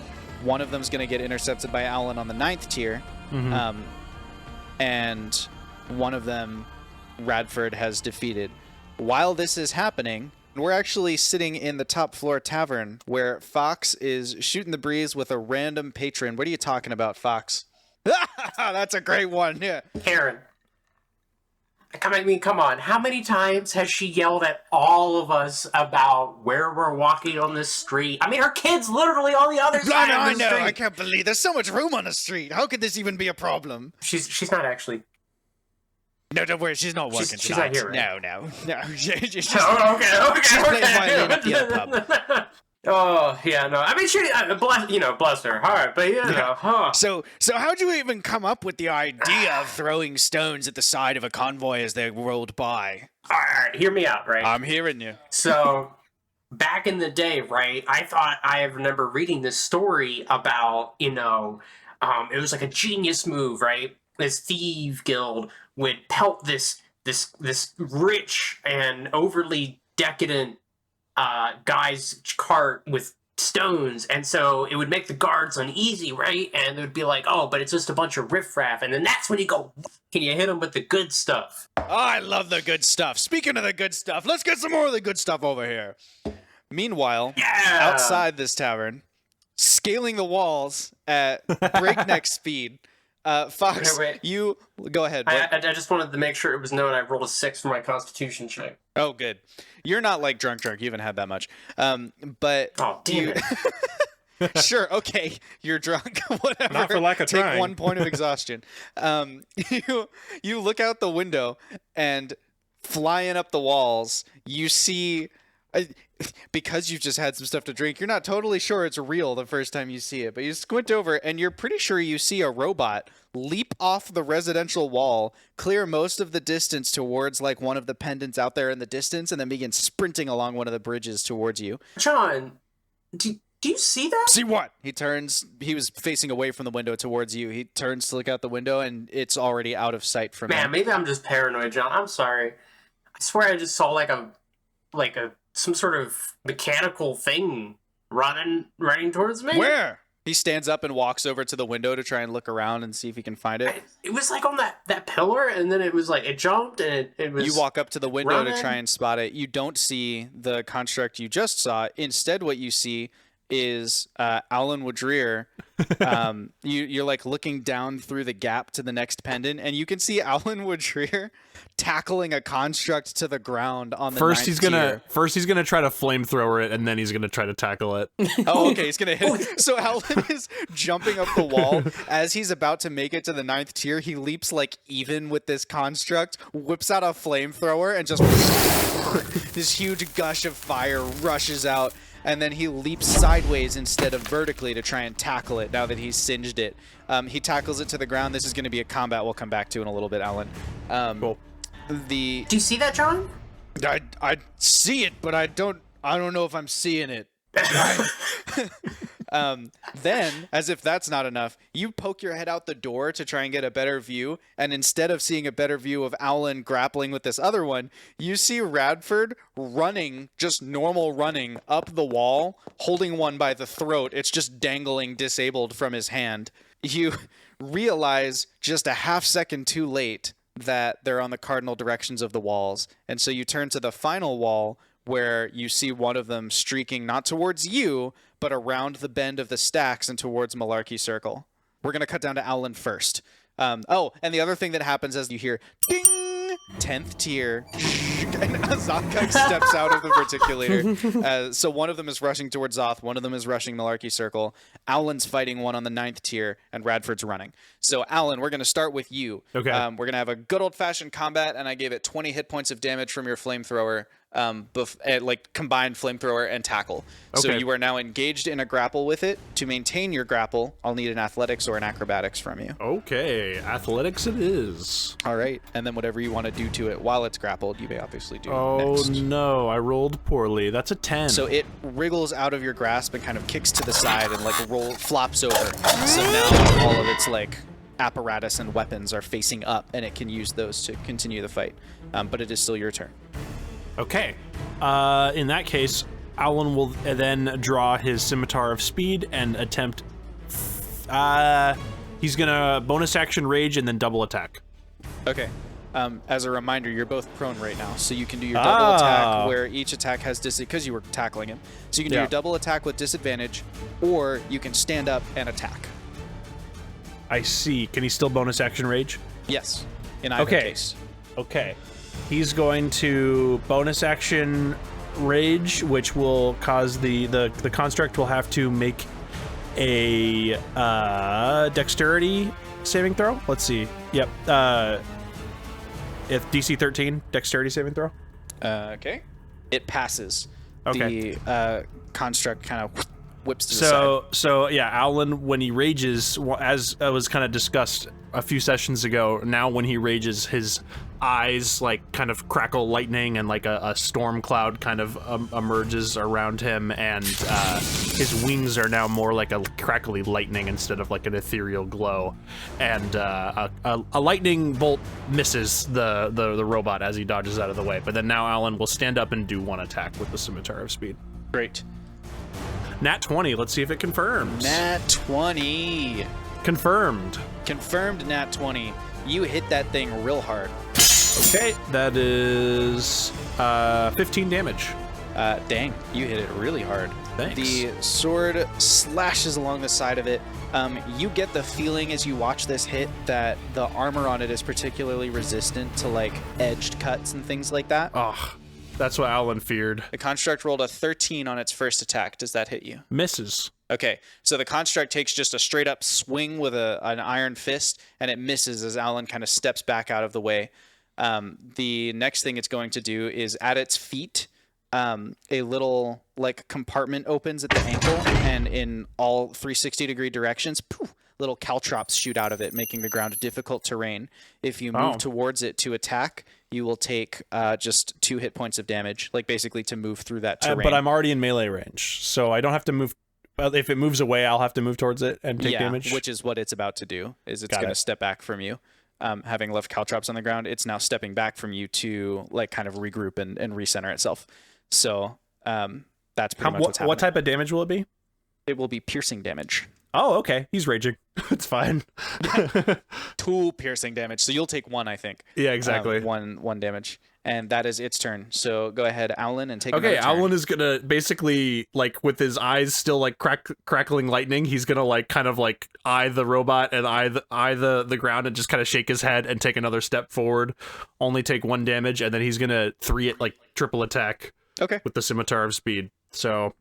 1 of them is going to get intercepted by Alan on the 9th tier. Mm-hmm. And 1 of them, Radford, has defeated. While this is happening, we're actually sitting in the top floor tavern where Fox is shooting the breeze with a random patron. What are you talking about, Fox? That's a great one. Yeah. Karen. I mean, come on. How many times has she yelled at all of us about where we're walking on this street? I mean, her kid's literally on the other side of the street. I can't believe there's so much room on the street. How could this even be a problem? She's not actually No, don't worry. She's not working She's not tonight. here, right? No. She's Oh, okay. She's playing violin at the pub. Oh, yeah, no. I mean, she, bless her heart, but huh. So how'd you even come up with the idea of throwing stones at the side of a convoy as they rolled by? All right, hear me out, right? I'm hearing you. So, back in the day, right, I remember reading this story about, it was like a genius move, right? This thief guild would pelt this rich and overly decadent guy's cart with stones, and so it would make the guards uneasy, right? And it would be like, oh, but it's just a bunch of riffraff, and then that's when you go, can you hit them with the good stuff? Oh, I love the good stuff. Speaking of the good stuff, let's get some more of the good stuff over here. Meanwhile, outside this tavern, scaling the walls at breakneck speed, Fox, Okay, wait. you go ahead. I just wanted to make sure it was known I rolled a 6 for my Constitution check. Oh, good. You're not like drunk. You haven't had that much. But Oh, damn it. sure, okay, you're drunk. Whatever. Not for lack of Take trying. 1 point of exhaustion. You look out the window, and flying up the walls, you see. Because you've just had some stuff to drink, you're not totally sure it's real the first time you see it, but you squint over and you're pretty sure you see a robot leap off the residential wall, clear most of the distance towards like one of the pendants out there in the distance, and then begin sprinting along one of the bridges towards you. John, do you see that? See what? He turns. He was facing away from the window towards you. He turns to look out the window, and it's already out of sight from Man, him. maybe I'm just paranoid, John. I'm sorry. I swear I just saw like some sort of mechanical thing running towards me. Where? He stands up and walks over to the window to try and look around and see if he can find it. It was like on that pillar, and then it was like it jumped, and it was. You walk up to the window running. to try and spot it. You don't see the construct you just saw. Instead, what you see is Alan Woodrear. You're like looking down through the gap to the next pendant, and you can see Alan Woodrear tackling a construct to the ground on the First, ninth he's gonna tier. try to flamethrower it, and then he's gonna try to tackle it. Oh, okay. He's gonna hit it. So Alan is jumping up the wall. As he's about to make it to the 9th tier, he leaps like even with this construct, whips out a flamethrower, and just this huge gush of fire rushes out. And then he leaps sideways instead of vertically to try and tackle it now that he's singed it. He tackles it to the ground. This is going to be a combat we'll come back to in a little bit, Alan. Cool. Do you see that, John? I see it, but I don't know if I'm seeing it. Then, as if that's not enough, you poke your head out the door to try and get a better view, and instead of seeing a better view of Alan grappling with this other one, you see Radford running, just normal running, up the wall, holding one by the throat. It's just dangling disabled from his hand. You realize just a half second too late that they're on the cardinal directions of the walls, and so you turn to the final wall, where you see one of them streaking not towards you, but around the bend of the stacks and towards Malarkey Circle. We're going to cut down to Alan first. And the other thing that happens as you hear, ding, 10th tier, and Zothkike steps out of the reticulator. So one of them is rushing towards Zoth, one of them is rushing Malarkey Circle. Alan's fighting one on the 9th tier, and Radford's running. So Alan, we're going to start with you. Okay. We're going to have a good old-fashioned combat, and I gave it 20 hit points of damage from your flamethrower. Like combined flamethrower and tackle. So Okay. you are now engaged in a grapple with it. To maintain your grapple, I'll need an athletics or an acrobatics from you. Okay, athletics it is. All right, and then whatever you want to do to it while it's grappled, you may obviously do Oh next. no, I rolled poorly. That's a 10. So it wriggles out of your grasp and kind of kicks to the side and like flops over. So now all of its like apparatus and weapons are facing up, and it can use those to continue the fight. But it is still your turn. Okay. In that case, Alan will then draw his Scimitar of Speed and attempt... he's gonna bonus action Rage and then double attack. Okay. As a reminder, you're both prone right now, so you can do your double attack where each attack has because you were tackling him. So you can do your double attack with disadvantage, or you can stand up and attack. I see. Can he still bonus action Rage? Yes, in either case. Okay. He's going to bonus action Rage, which will cause the construct will have to make a dexterity saving throw. Let's see. Yep. If DC 13, dexterity saving throw. Okay. It passes. Okay. The construct kind of whips to the side. So yeah, Alan, when he rages, as was kind of discussed a few sessions ago, now when he rages, his eyes like kind of crackle lightning, and like a storm cloud kind of emerges around him, and his wings are now more like a crackly lightning instead of like an ethereal glow, and a lightning bolt misses the robot as he dodges out of the way. But then now Alan will stand up and do one attack with the Scimitar of Speed. Great. Nat 20. Let's see if it confirms. Nat 20. Confirmed. Confirmed nat 20. You hit that thing real hard. Okay, that is 15 damage. Dang, you hit it really hard. Thanks. The sword slashes along the side of it. You get the feeling as you watch this hit that the armor on it is particularly resistant to like edged cuts and things like that. Oh, that's what Alan feared. The construct rolled a 13 on its first attack. Does that hit you? Misses. Okay, so the construct takes just a straight up swing with an iron fist, and it misses as Alan kind of steps back out of the way. The next thing it's going to do is at its feet, a little like compartment opens at the ankle, and in all 360-degree directions, poof, little caltrops shoot out of it, making the ground difficult terrain. If you move towards it to attack, you will take just 2 hit points of damage, like basically to move through that terrain. But I'm already in melee range, so I don't have to move. If it moves away, I'll have to move towards it and take damage. Which is what it's about to do. Is it's going to step back from you. Having left caltrops on the ground, it's now stepping back from you to like kind of regroup and recenter itself. So that's pretty much what's happening. What type of damage will it be? It will be piercing damage. Oh, okay. He's raging. It's fine. 2 piercing damage. So you'll take 1, I think. Yeah, exactly. One damage. And that is its turn. So go ahead, Alan, and take another turn. Alan is gonna basically, like, with his eyes still like crackling lightning, he's gonna like kind of like eye the robot and eye the ground and just kind of shake his head and take another step forward. Only take 1 damage, and then he's gonna triple attack. Okay. With the Scimitar of Speed. So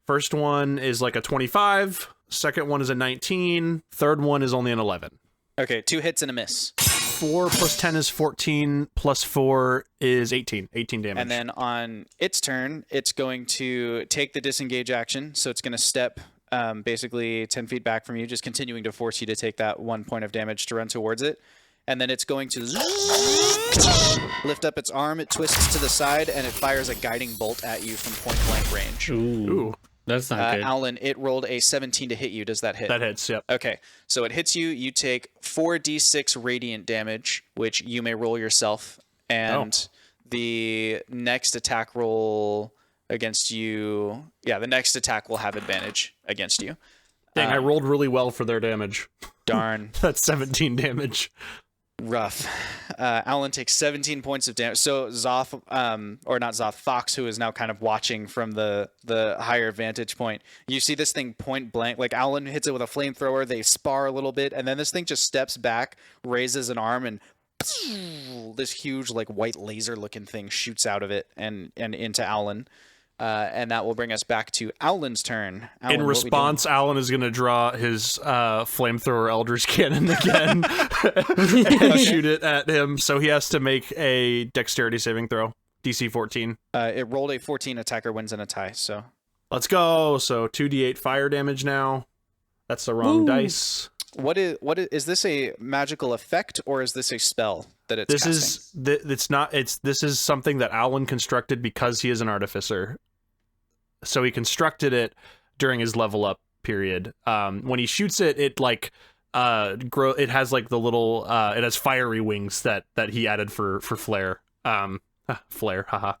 first one is like a 25. Second one is a 19. Third one is only an 11. Okay, 2 hits and a miss. 4 plus 10 is 14, plus 4 is 18. 18 damage. And then on its turn, it's going to take the disengage action. So it's going to step basically 10 feet back from you, just continuing to force you to take that 1 point of damage to run towards it. And then it's going to lift up its arm, it twists to the side, and it fires a guiding bolt at you from point blank range. Ooh. That's not good. Alan, it rolled a 17 to hit you. Does that hit? That hits, yep. Okay, so it hits you. You take 4d6 radiant damage, which you may roll yourself. And the next attack roll against you... Yeah, the next attack will have advantage against you. Dang, I rolled really well for their damage. Darn. That's 17 damage. Rough. Alan takes 17 points of damage. So Zoth, or not Zoth, Fox, who is now kind of watching from the higher vantage point. You see this thing point blank. Like Alan hits it with a flamethrower. They spar a little bit, and then this thing just steps back, raises an arm, and this huge like white laser looking thing shoots out of it and into Alan. And that will bring us back to Alan's turn. Alan, in response, Alan is going to draw his flamethrower Eldritch Cannon again and shoot it at him. So he has to make a dexterity saving throw, DC 14. It rolled a 14. Attacker wins in a tie. So let's go. So 2d8 fire damage now. That's the wrong dice. What is this a magical effect or is this a spell that it's casting? This is something that Alan constructed because he is an artificer. So he constructed it during his level up period. When he shoots it, it like it has like the little it has fiery wings that he added for flare. Flare, haha.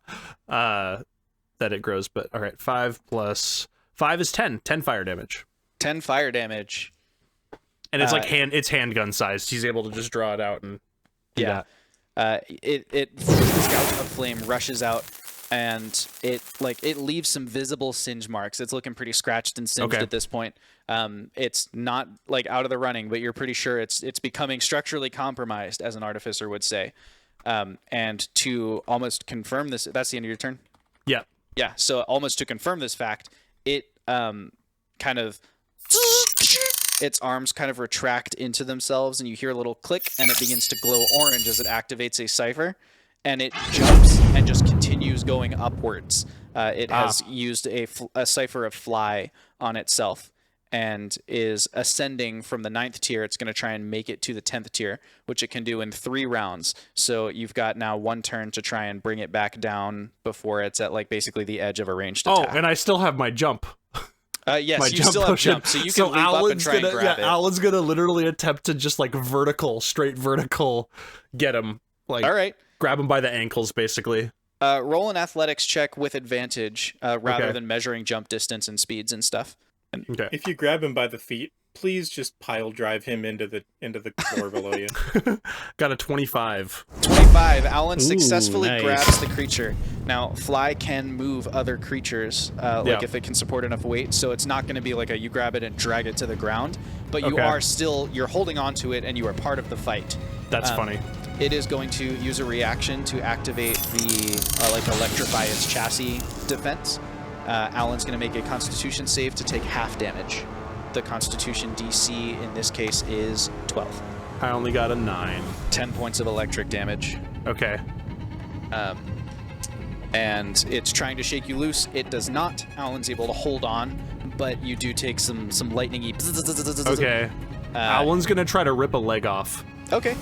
That it grows, but all right, 5 plus 5 is 10 fire damage. 10 fire damage. And it's like it's handgun sized. He's able to just draw it out and do that. It scout of flame rushes out, and it leaves some visible singe marks. It's looking pretty scratched and singed at this point. It's not like out of the running, but you're pretty sure it's becoming structurally compromised, as an artificer would say. And to almost confirm this, that's the end of your turn? Yeah. Yeah, so almost to confirm this fact, it kind of its arms kind of retract into themselves, and you hear a little click, and it begins to glow orange as it activates a cipher, and it jumps and just continues going upwards. It has used a cipher of fly on itself and is ascending from the 9th tier. It's going to try and make it to the 10th tier, which it can do in 3 rounds. So you've got now 1 turn to try and bring it back down before it's at like basically the edge of a ranged attack. Oh, and I still have my jump. Yes, my you jump still have potion. jump, so you can leap up and try and grab it. Alan's gonna literally attempt to just like straight vertical, get him. Like, all right, grab him by the ankles, basically. Roll an athletics check with advantage, rather than measuring jump distance and speeds and stuff. Okay. If you grab him by the feet, please just pile drive him into the floor below you. Got a 25. 25. Alan successfully nice. grabs the creature. Now, fly can move other creatures, if it can support enough weight. So it's not going to be like you grab it and drag it to the ground, but you are still, you're holding on to it and you are part of the fight. That's funny. It is going to use a reaction to activate the electrify its chassis defense. Alan's going to make a Constitution save to take half damage. The Constitution DC in this case is 12. I only got a 9. 10 points of electric damage. Okay. And it's trying to shake you loose. It does not. Alan's able to hold on, but you do take some lightning-y. Okay. Alan's gonna try to rip a leg off. Okay.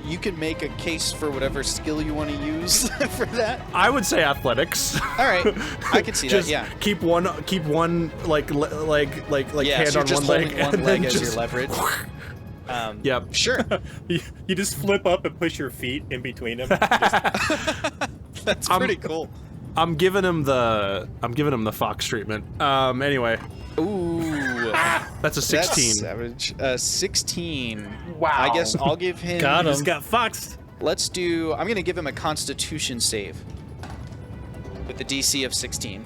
You can make a case for whatever skill you want to use for that. I would say athletics. All right, I can see that. Yeah. Keep one like hand so on you're just one leg, holding one and leg then as just... your leverage. Yep. Sure. You just flip up and push your feet in between them. That's pretty cool. I'm giving him the Fox treatment. Anyway. Ooh. That's a 16. That's savage. 16. Wow. I guess I'll give him. Got him. Just got foxed. Let's do. I'm gonna give him a Constitution save with the DC of 16.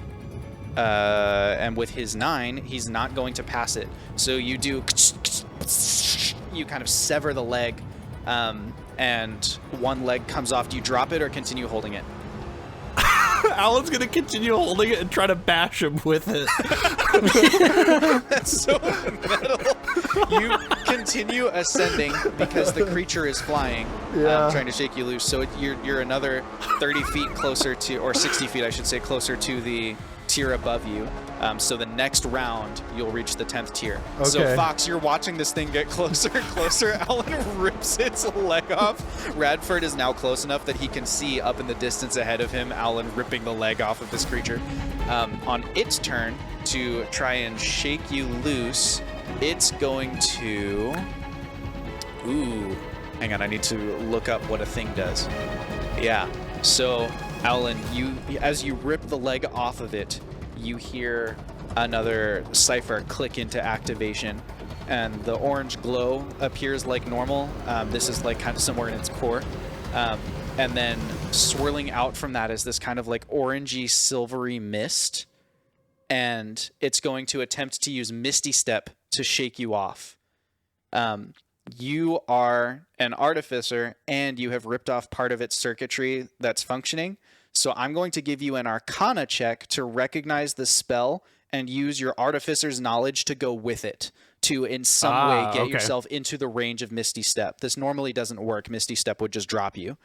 And with his 9, he's not going to pass it. So you do. You kind of sever the leg, and one leg comes off. Do you drop it or continue holding it? Alan's gonna continue holding it and try to bash him with it. That's so metal. You continue ascending because the creature is flying, trying to shake you loose. So you're another 30 feet closer to, or 60 feet, I should say, closer to the tier above you. So the next round, you'll reach the 10th tier. Okay. So Fox, you're watching this thing get closer and closer. Alan rips its leg off. Radford is now close enough that he can see up in the distance ahead of him, Alan ripping the leg off of this creature. On its turn, to try and shake you loose, it's going to... Ooh. Hang on, I need to look up what a thing does. Yeah. So, Alan, as you rip the leg off of it, you hear another cipher click into activation, and the orange glow appears like normal. This is like kind of somewhere in its core. And then swirling out from that is this kind of like orangey silvery mist, and it's going to attempt to use Misty Step to shake you off. You are an artificer, and you have ripped off part of its circuitry that's functioning. So I'm going to give you an Arcana check to recognize the spell and use your Artificer's knowledge to go with it, to in some way get yourself into the range of Misty Step. This normally doesn't work. Misty Step would just drop you.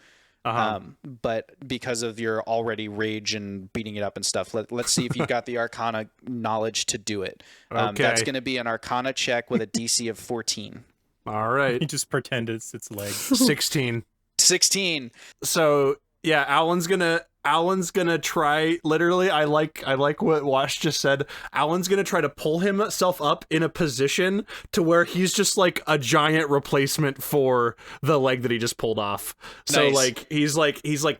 But because of your already rage and beating it up and stuff, let's see if you've got the Arcana knowledge to do it. That's going to be an Arcana check with a DC of 14. All right. You just pretend it's its leg. 16. 16. So yeah, Alan's gonna try. Literally, I like what Wash just said. Alan's gonna try to pull himself up in a position to where he's just like a giant replacement for the leg that he just pulled off. So Nice. he's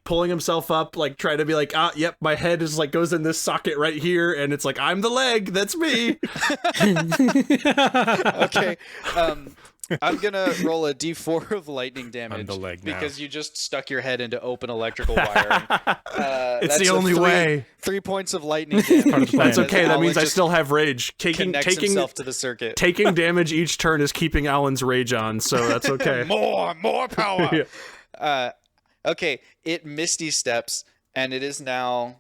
pulling himself up, like trying to be like, yep, my head is like goes in this socket right here, and it's like, I'm the leg, that's me. Okay. I'm gonna roll a d4 of lightning damage I'm the leg now. because you just stuck your head into open electrical wiring. It's the only way. 3 points of lightning damage. That's okay. That Alan means I just still have rage. connects himself to the circuit. Taking damage each turn is keeping Alan's rage on, so that's okay. More power. Yeah. Okay, it Misty Steps, and it is now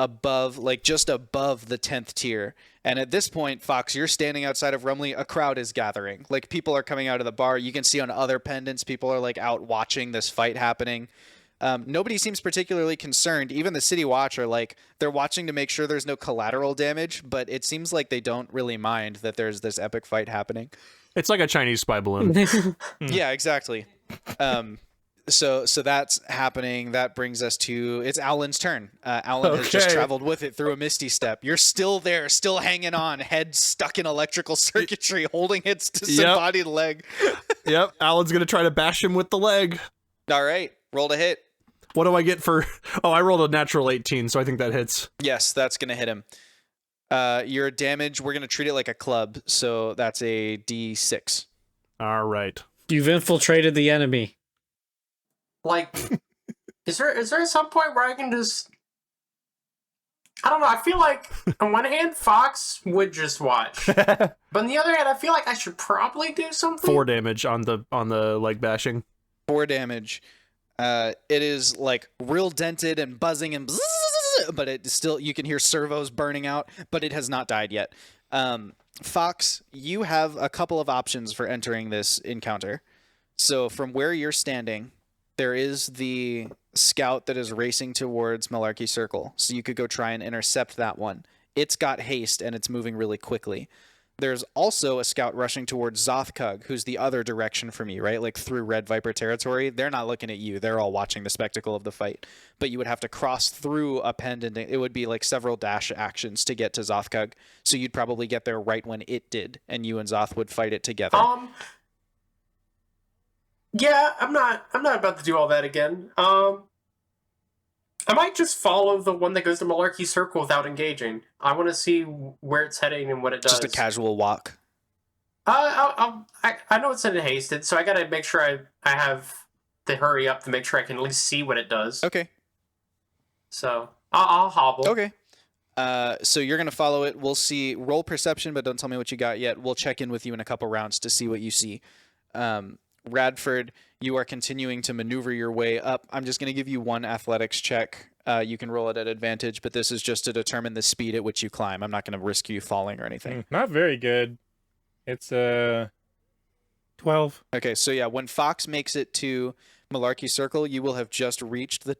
above, like just above the 10th tier. And at this point, Fox, you're standing outside of Rumley. A crowd is gathering. Like, people are coming out of the bar. You can see on other pendants, people are like out watching this fight happening. Nobody seems particularly concerned. Even the City Watch are like, they're watching to make sure there's no collateral damage, but it seems like they don't really mind that there's this epic fight happening. It's like a Chinese spy balloon. Yeah, exactly. So that's happening. That brings us to, it's Alan's turn. Alan has just traveled with it through a misty step. You're still there, still hanging on, head stuck in electrical circuitry, holding its disembodied leg. Yep, Alan's gonna try to bash him with the leg. All right, roll to hit. What do I get for... Oh, I rolled a natural 18, so I think that hits. Yes, that's going to hit him. Your damage, we're going to treat it like a club, so that's a D6. All right. You've infiltrated the enemy. Like, is there some point where I can just... I don't know, I feel like, on one hand, Fox would just watch. But on the other hand, I feel like I should probably do something. 4 damage on the leg bashing. 4 damage. It is like real dented and buzzing and bzzz, but it still, you can hear servos burning out, but it has not died yet. Fox, you have a couple of options for entering this encounter. So from where you're standing, there is the scout that is racing towards Malarkey Circle. So you could go try and intercept that one. It's got haste and it's moving really quickly. There's also a scout rushing towards Zothkug, who's the other direction from you, right? Like through Red Viper territory. They're not looking at you. They're all watching the spectacle of the fight. But you would have to cross through a pendant. It would be like several dash actions to get to Zothkug. So you'd probably get there right when it did, and you and Zoth would fight it together. Yeah, I'm not about to do all that again. I might just follow the one that goes to Malarkey Circle without engaging. I want to see where it's heading and what it does. Just a casual walk. I know it's in hasted, so I gotta make sure I have to hurry up to make sure I can at least see what it does. Okay. So I'll hobble. Okay. So you're gonna follow it. We'll see. Roll perception, but don't tell me what you got yet. We'll check in with you in a couple rounds to see what you see. Radford, you are continuing to maneuver your way up. I'm just going to give you one athletics check. You can roll it at advantage, but this is just to determine the speed at which you climb. I'm not going to risk you falling or anything. Not very good. It's 12. Okay, so yeah, when Fox makes it to Malarkey Circle, you will have just reached the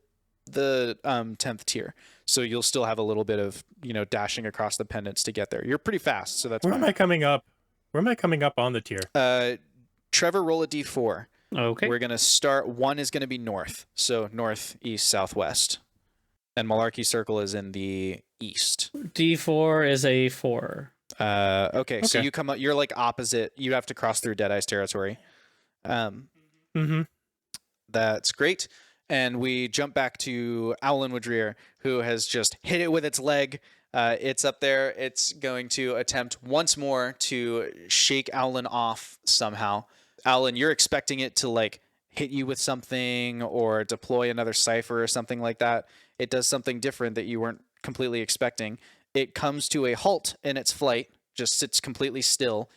10th tier. So you'll still have a little bit of, dashing across the pendants to get there. You're pretty fast, so that's Where fine. am I coming up? Where am I coming up on the tier? Trevor, roll a d4. Okay. We're going to start. 1 is going to be north. So north, east, southwest. And Malarkey Circle is in the east. D4 is a 4. Okay. So you come up, you're like opposite. You have to cross through Deadeye's territory. That's great. And we jump back to Owlin Woodrear, who has just hit it with its leg. It's up there. It's going to attempt once more to shake Owlin off somehow. Owlin, you're expecting it to like hit you with something or deploy another cipher or something like that. It does something different that you weren't completely expecting. It comes to a halt in its flight, just sits completely still.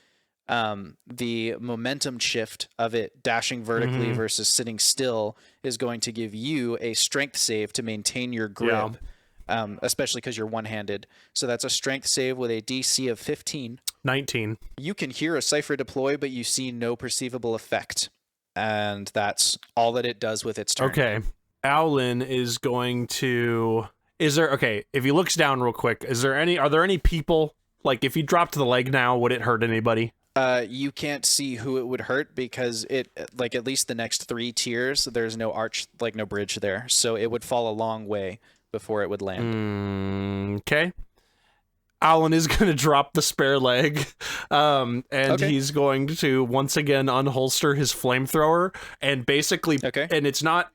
The momentum shift of it dashing vertically versus sitting still is going to give you a strength save to maintain your grip. Especially because you're one-handed. So that's a strength save with a DC of 15. 19. You can hear a cipher deploy, but you see no perceivable effect. And that's all that it does with its turn. Okay. Owlin is going to... if he looks down real quick, are there any people? Like, if he dropped the leg now, would it hurt anybody? You can't see who it would hurt because it, like, at least the next 3 tiers, there's no arch, like, no bridge there. So it would fall a long way before it would land. Okay. Alan is going to drop the spare leg, and he's going to once again unholster his flamethrower, and basically, and it's not,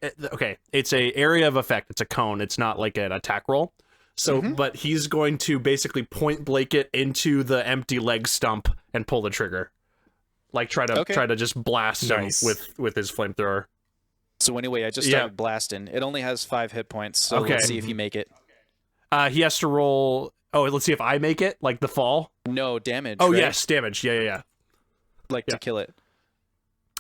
it's a area of effect, it's a cone, it's not like an attack roll, so, but he's going to basically point blank it into the empty leg stump and pull the trigger. Like, try to just blast him with his flamethrower. So anyway, I just started blasting. It only has 5 hit points, so let's see if you make it. He has to roll... Oh, let's see if I make it, like the fall. No, damage. Oh, right? yes, damage. Yeah. To kill it.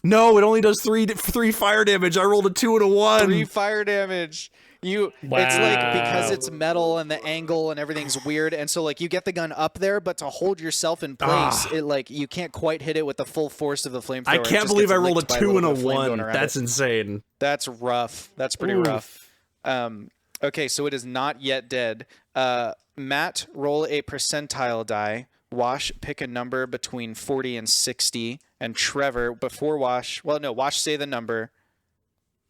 No, it only does 3 fire damage. I rolled a 2 and a 1. 3 fire damage. It's like because Wow. it's metal and the angle and everything's weird, and so like you get the gun up there, but to hold yourself in place, it like you can't quite hit it with the full force of the flamethrower. I It can't just believe gets I rolled a licked by 2 and a little bit of flame 1. going around That's it. insane. That's rough. That's pretty rough. Okay, so it is not yet dead. Matt, roll a percentile die. Wash, pick a number between 40 and 60. And Trevor, before Wash... Well, no, Wash, say the number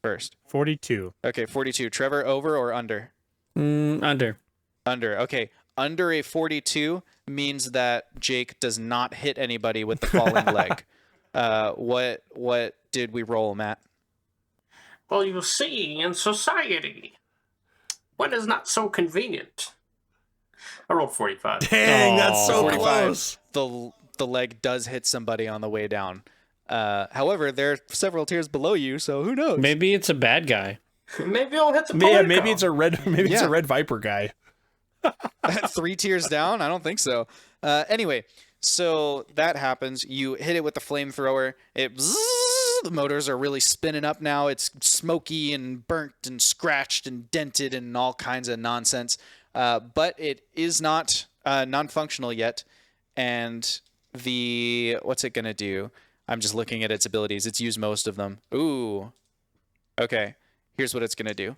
first. 42. Okay, 42. Trevor, over or under? Under. Under. Okay, under a 42 means that Jake does not hit anybody with the falling leg. What did we roll, Matt? Well, you see, in society, what is not so convenient? I rolled 45. Dang, that's so 45. close. The leg does hit somebody on the way down. However, there are several tiers below you, so who knows? Maybe it's a bad guy. Maybe I'll hit the Yeah, Politico. maybe it's a red. Maybe it's Yeah. a red Viper guy. 3 tiers down? I don't think so. Anyway, so that happens. You hit it with the flamethrower. The motors are really spinning up now. It's smoky and burnt and scratched and dented and all kinds of nonsense. But it is not non-functional yet. And what's it going to do? I'm just looking at its abilities. It's used most of them. Ooh. Okay. Here's what it's going to do.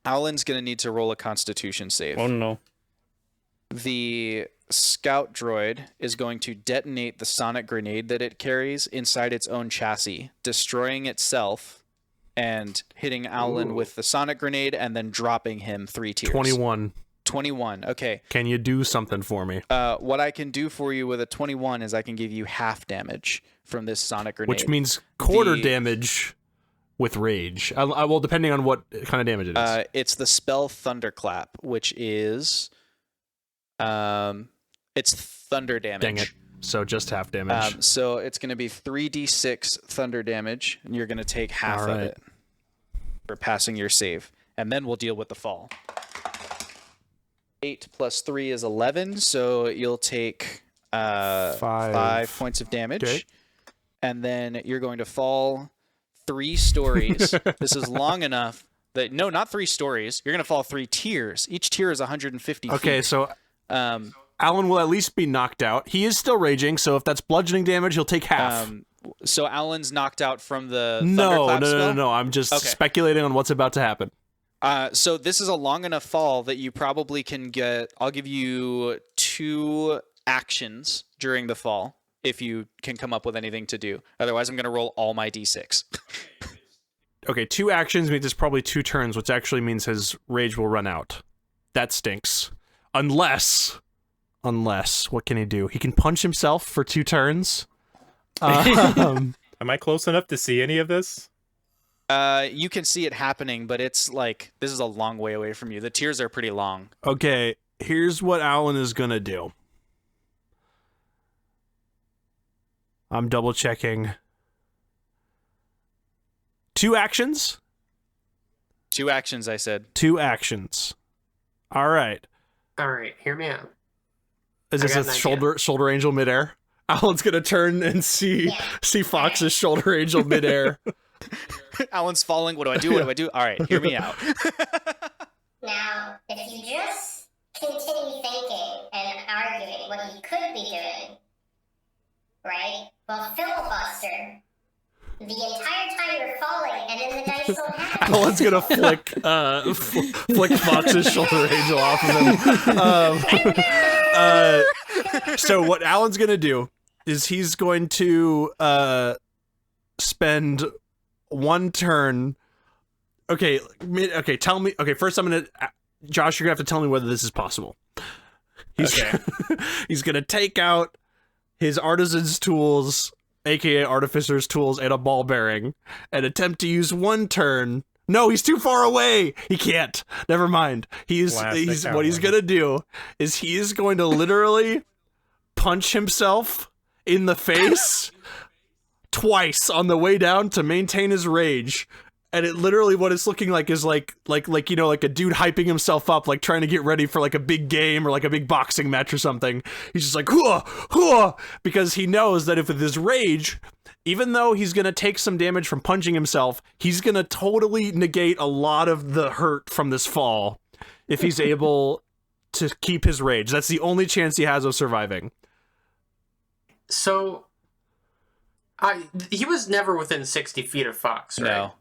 Alan's going to need to roll a constitution save. Oh no. The scout droid is going to detonate the sonic grenade that it carries inside its own chassis, destroying itself and hitting Alan with the sonic grenade and then dropping him 3 tiers. 21. 21. Okay. Can you do something for me? What I can do for you with a 21 is I can give you half damage from this sonic grenade. Which means quarter The- damage with rage. Well, depending on what kind of damage it is. It's the spell Thunderclap, which is it's thunder damage. Dang it. So just half damage. So it's going to be 3d6 thunder damage, and you're going to take half of Alright. it for passing your save, and then we'll deal with the fall. 8 plus 3 is 11, so you'll take 5 points of damage, Okay. and then you're going to fall 3 stories. This is long enough that no, not 3 stories. You're going to fall 3 tiers. Each tier is 150 Okay, feet. so Um, Alan will at least be knocked out. He is still raging, so if that's bludgeoning damage, he'll take half. so Alan's knocked out from the no, thunderclap no, no, spell? no, no. I'm just Okay. speculating on what's about to happen. So this is a long enough fall that you probably can get. I'll give you 2 actions during the fall if you can come up with anything to do. Otherwise, I'm going to roll all my d6. Okay, 2 actions means it's probably 2 turns, which actually means his rage will run out. That stinks. Unless, what can he do? He can punch himself for 2 turns. Am I close enough to see any of this? You can see it happening, but it's like this is a long way away from you. The tiers are pretty long. Okay, here's what Alan is gonna do. I'm double checking. 2 actions? 2 actions, I said. 2 actions. All right. All right, hear me out. Is I this got a an idea. shoulder angel midair? Alan's gonna turn and see Fox's shoulder angel midair. Alan's falling. What do I do? What do I do? All right, hear me out. Now, if you just continue thinking and arguing what you could be doing, right? Well, filibuster the entire time you're falling, and then the dice don't happen. Alan's gonna flick Fox's shoulder angel off of him. So what Alan's gonna do is he's going to spend 1 turn. Okay, tell me. Okay, first I'm gonna. Josh, you're gonna have to tell me whether this is possible. He's gonna take out his artisan's tools, aka artificer's tools, and a ball bearing, and attempt to use 1 turn. No, he's too far away. He can't. Never mind. What he's gonna do is he is going to literally punch himself in the face twice on the way down to maintain his rage. And it literally, what it's looking like is like you know, like a dude hyping himself up, like trying to get ready for like a big game or like a big boxing match or something. He's just like, hoo, because he knows that if with his rage, even though he's going to take some damage from punching himself, he's going to totally negate a lot of the hurt from this fall if he's able to keep his rage. That's the only chance he has of surviving. So, he was never within 60 feet of Fox, right? No.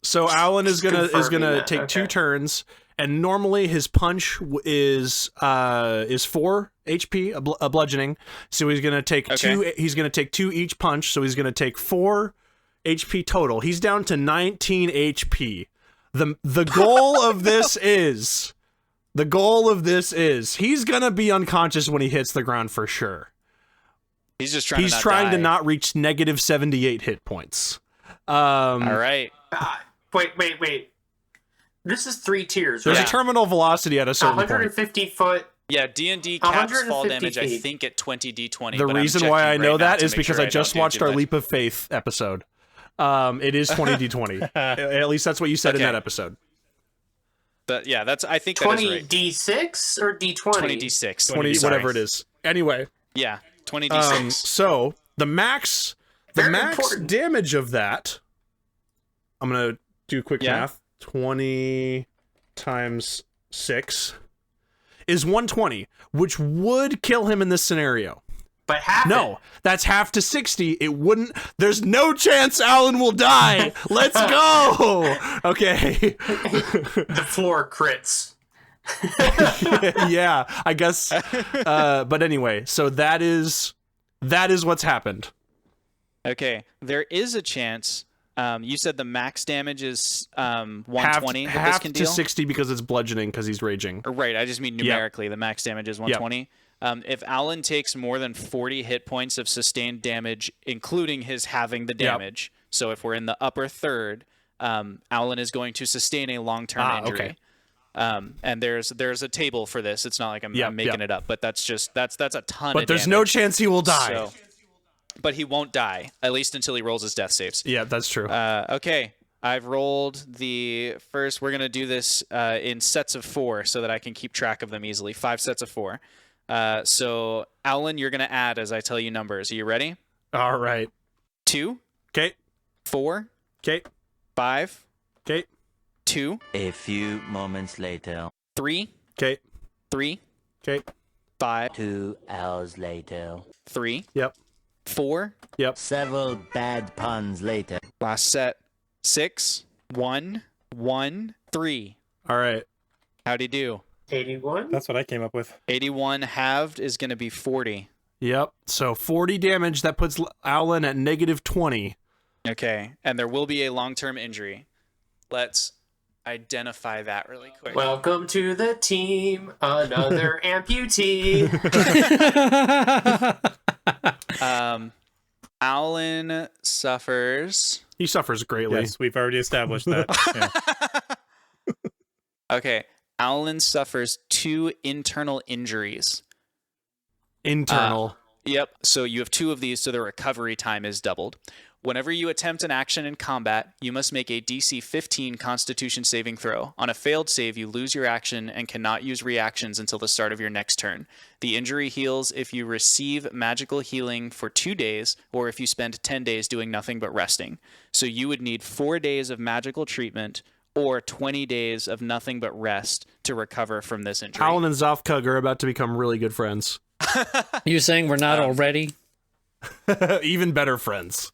So Alan is gonna Confirming take that, 2 okay. turns, and normally his punch is 4 HP, a bludgeoning. So he's gonna take Okay. 2. He's gonna take 2 each punch. So he's gonna take 4 HP total. He's down to 19 HP. The goal of this is he's gonna be unconscious when he hits the ground for sure. He's just trying. He's to trying to die. not reach negative 78 hit points. All right. Wait. This is 3 tiers, There's right? a terminal velocity at a certain point. 150 foot. Yeah, D&D caps fall 150 damage, I feet. think, at 20 D20. The but I'm reason why I checking know right now that to is make because sure I just don't do watched too our much. Leap of Faith episode. It is 20d20. At least that's what you said in Okay. that episode. But yeah, I think that 20 is right. D6 or D20? 20d6. 20, Sorry. whatever it is. Anyway, Yeah, 20d6. so the max Very important. damage of that, I'm going to do quick Yeah. math. 20 times 6 is 120, which would kill him in this scenario. But half No, that's half to 60. It wouldn't. There's no chance Alan will die. Let's go. Okay. the floor crits. Yeah, I guess. But anyway, so that is what's happened. Okay, there is a chance. You said the max damage is 120 that this half can to deal? 60 because it's bludgeoning because he's raging. Right, I just mean numerically. The max damage is 120. If Alan takes more than 40 hit points of sustained damage, including his having the damage, so if we're in the upper third, Alan is going to sustain a long-term injury. Okay. And there's a table for this. It's not like I'm making it up, but that's a ton. But of there's damage. no chance he will die. So, but he won't die, at least until he rolls his death saves. Yeah, that's true. Okay, I've rolled the first. We're gonna do this in sets of 4 so that I can keep track of them easily. 5 sets of 4. So Alan, you're gonna add as I tell you numbers. Are you ready? All right. 2, Okay. 4, Okay. 5, Okay. 2, A few moments later, 3, Okay. 3, Okay. 5, 2 hours later, 3, Yep. 4. several bad puns later. Last set. 6, 1, 1, 3. All right. How'd he do? 81? That's what I came up with. 81 halved is gonna be 40. Yep. So 40 damage. That puts Alan at negative 20. Okay, and there will be a long-term injury. Let's identify that really quick. Welcome to the team, another amputee. Alan suffers. He suffers greatly. Yes, we've already established that. Yeah. Okay, Alan suffers 2 internal injuries. Internal. Yep, so you have 2 of these, so the recovery time is doubled. Whenever you attempt an action in combat, you must make a DC 15 Constitution saving throw. On a failed save, you lose your action and cannot use reactions until the start of your next turn. The injury heals if you receive magical healing for 2 days, or if you spend 10 days doing nothing but resting. So you would need 4 days of magical treatment or 20 days of nothing but rest to recover from this injury. Alan and Zofkug are about to become really good friends. You saying we're not already? Even better friends.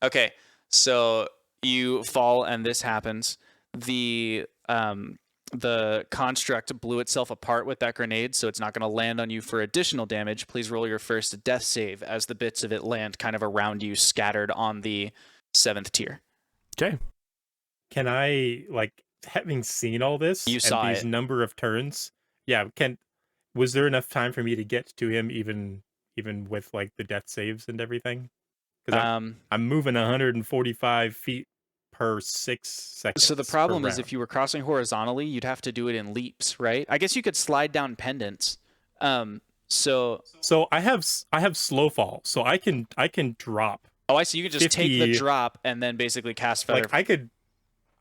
Okay, so you fall and this happens. The construct blew itself apart with that grenade, so it's not going to land on you for additional damage. Please roll your first death save as the bits of it land kind of around you, scattered on the 7th tier. Okay. Can I, like, having seen all this You saw and these it. number of turns, was there enough time for me to get to him even with, like, the death saves and everything? Because I'm moving 145 feet per 6 seconds. So the problem per is round. if you were crossing horizontally, you'd have to do it in leaps, right? I guess you could slide down pendants. So I have slow fall, so I can drop. oh, I see. You can just take the 50 drop and then basically cast feather. Like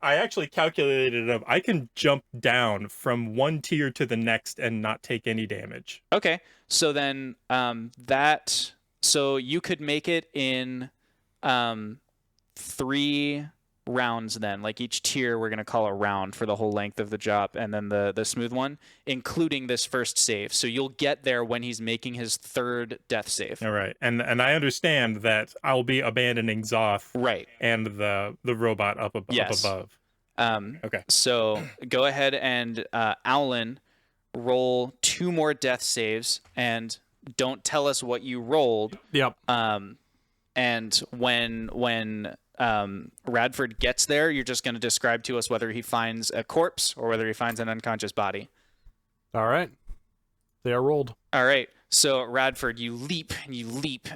I actually calculated it up. I can jump down from one tier to the next and not take any damage. Okay, so then that So you could make it in 3 rounds then. Like each tier we're going to call a round for the whole length of the job, and then the smooth one, including this first save. So you'll get there when he's making his 3rd death save. All right. And I understand that I'll be abandoning Zoth Right. and the robot up Yes. above. Okay. So go ahead and Owlin, roll 2 more death saves, and don't tell us what you rolled. Yep. And when Radford gets there, you're just going to describe to us whether he finds a corpse or whether he finds an unconscious body. All right. They are rolled. All right. So Radford, you leap,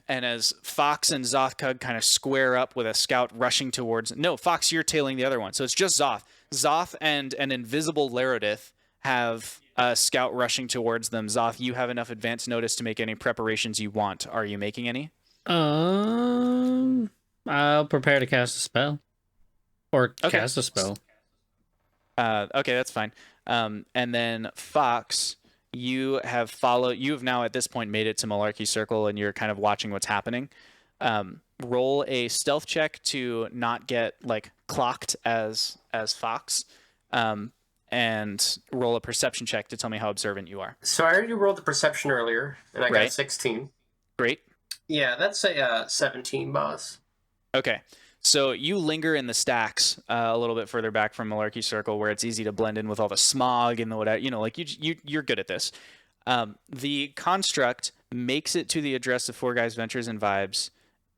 and as Fox and Zothkug kind of square up with a scout rushing towards... No, Fox, you're tailing the other one. So it's just Zoth. Zoth and an invisible Larodith have a scout rushing towards them. Zoth, you have enough advance notice to make any preparations you want. Are you making any? I'll prepare to cast a spell. Or Okay. cast a spell. Okay, that's fine. And then Fox, you have now at this point made it to Malarkey Circle, and you're kind of watching what's happening. Roll a stealth check to not get like clocked as Fox, and roll a perception check to tell me how observant you are. So I already rolled the perception earlier, and I got Right. 16. Great. Yeah, that's a 17, boss. Okay. So you linger in the stacks a little bit further back from Malarkey Circle, where it's easy to blend in with all the smog and the whatever. You know, like you're good at this. The construct makes it to the address of Four Guys Ventures and Vibes,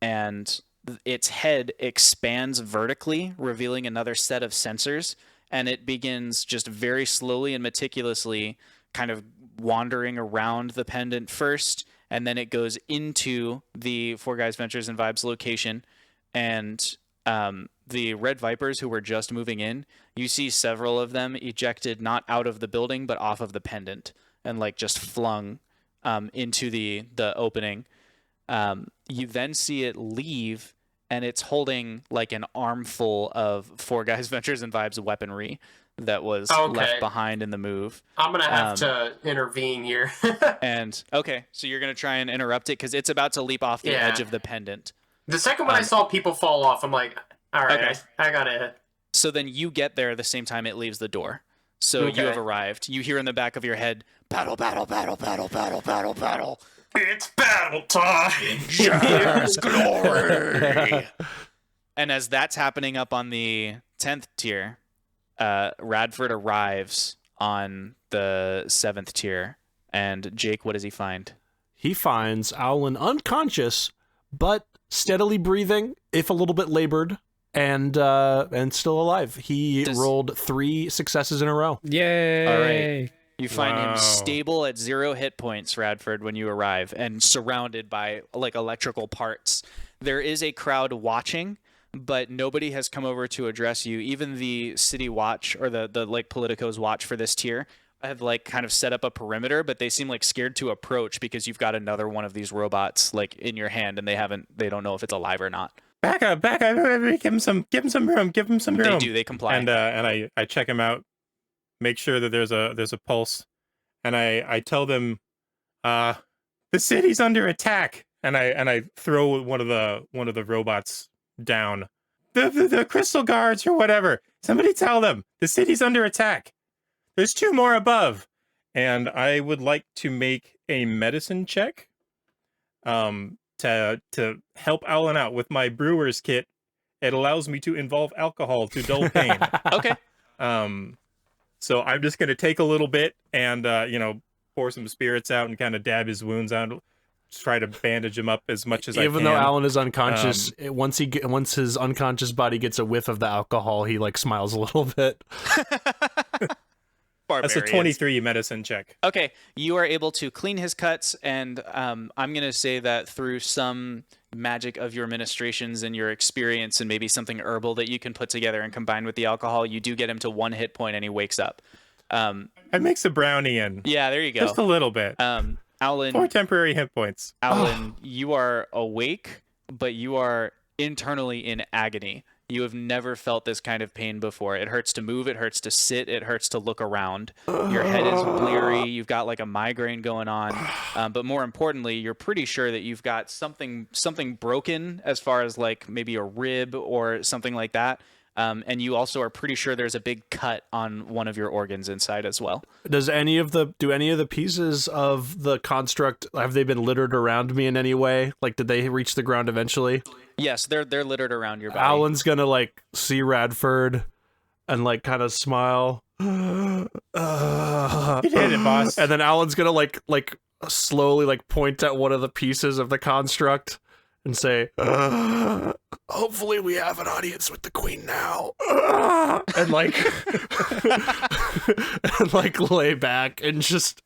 and its head expands vertically, revealing another set of sensors, and it begins just very slowly and meticulously kind of wandering around the pendant first, and then it goes into the Four Guys Ventures and Vibes location. And the Red Vipers who were just moving in, you see several of them ejected not out of the building but off of the pendant and like just flung into the opening. You then see it leave, and it's holding like an armful of Four Guys Ventures and Vibes weaponry that was left behind in the move. I'm going to have to intervene here. And okay, so you're going to try and interrupt it because it's about to leap off the edge of the pendant. The second when I saw people fall off, I'm like, all right, Okay. I got it. So then you get there the same time it leaves the door. So Okay. you have arrived. You hear in the back of your head, battle, battle, battle, battle, battle, battle, battle. It's battle time! Yes, glory! And as that's happening up on the 10th tier, Radford arrives on the 7th tier. And Jake, what does he find? He finds Owlin unconscious, but steadily breathing, if a little bit labored, and still alive. He rolled 3 successes in a row. Yay! All right. You find Wow. him stable at 0 hit points, Radford, when you arrive, and surrounded by like electrical parts. There is a crowd watching, but nobody has come over to address you. Even the city watch or the like Politico's watch for this tier have like kind of set up a perimeter, but they seem like scared to approach because you've got another one of these robots like in your hand, and they don't know if it's alive or not. Back up. Give him some room. They do. They comply. And I check him out, make sure that there's a pulse, and I tell them, the city's under attack, and I throw one of the robots down. The crystal guards or whatever. Somebody tell them the city's under attack. There's 2 more above, and I would like to make a medicine check, to help Owlin out with my brewer's kit. It allows me to involve alcohol to dull pain. Okay. So I'm just gonna take a little bit and pour some spirits out and kind of dab his wounds out, try to bandage him up as much as I can. Even though Owlin is unconscious, once his unconscious body gets a whiff of the alcohol, he like smiles a little bit. That's a 23 medicine check. Okay, you are able to clean his cuts, and I'm going to say that through some magic of your ministrations and your experience and maybe something herbal that you can put together and combine with the alcohol, you do get him to 1 hit point and he wakes up. I mix a brownie in. Yeah, there you go. Just a little bit. Owlin, 4 temporary hit points. Owlin, you are awake, but you are internally in agony. You have never felt this kind of pain before. It hurts to move, it hurts to sit, it hurts to look around. Your head is bleary, you've got like a migraine going on. But more importantly, you're pretty sure that you've got something broken as far as like maybe a rib or something like that. And you also are pretty sure there's a big cut on one of your organs inside as well. Do any of the pieces of the construct, have they been littered around me in any way? Like, did they reach the ground eventually? Yes, they're littered around your body. Alan's gonna like see Radford and like kind of smile. You did it, boss. And then Alan's gonna like slowly like point at one of the pieces of the construct and say, hopefully we have an audience with the queen now. And like and like lay back and just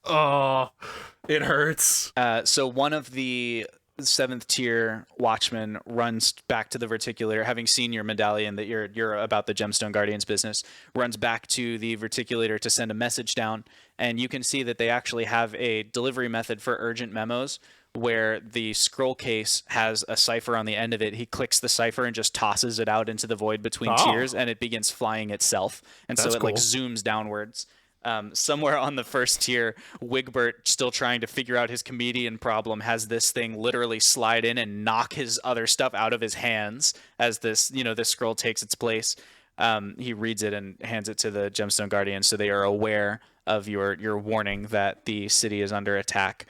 it hurts. So one of the 7th tier watchmen runs back to the verticulator, having seen your medallion that you're about the Gemstone Guardians business, runs back to the verticulator to send a message down, and you can see that they actually have a delivery method for urgent memos where the scroll case has a cipher on the end of it. He clicks the cipher and just tosses it out into the void between tiers, and it begins flying itself. And That's so it cool. like zooms downwards. Somewhere on the 1st tier, Wigbert, still trying to figure out his comedian problem, has this thing literally slide in and knock his other stuff out of his hands as this scroll takes its place. He reads it and hands it to the Gemstone Guardians, so they are aware of your warning that the city is under attack.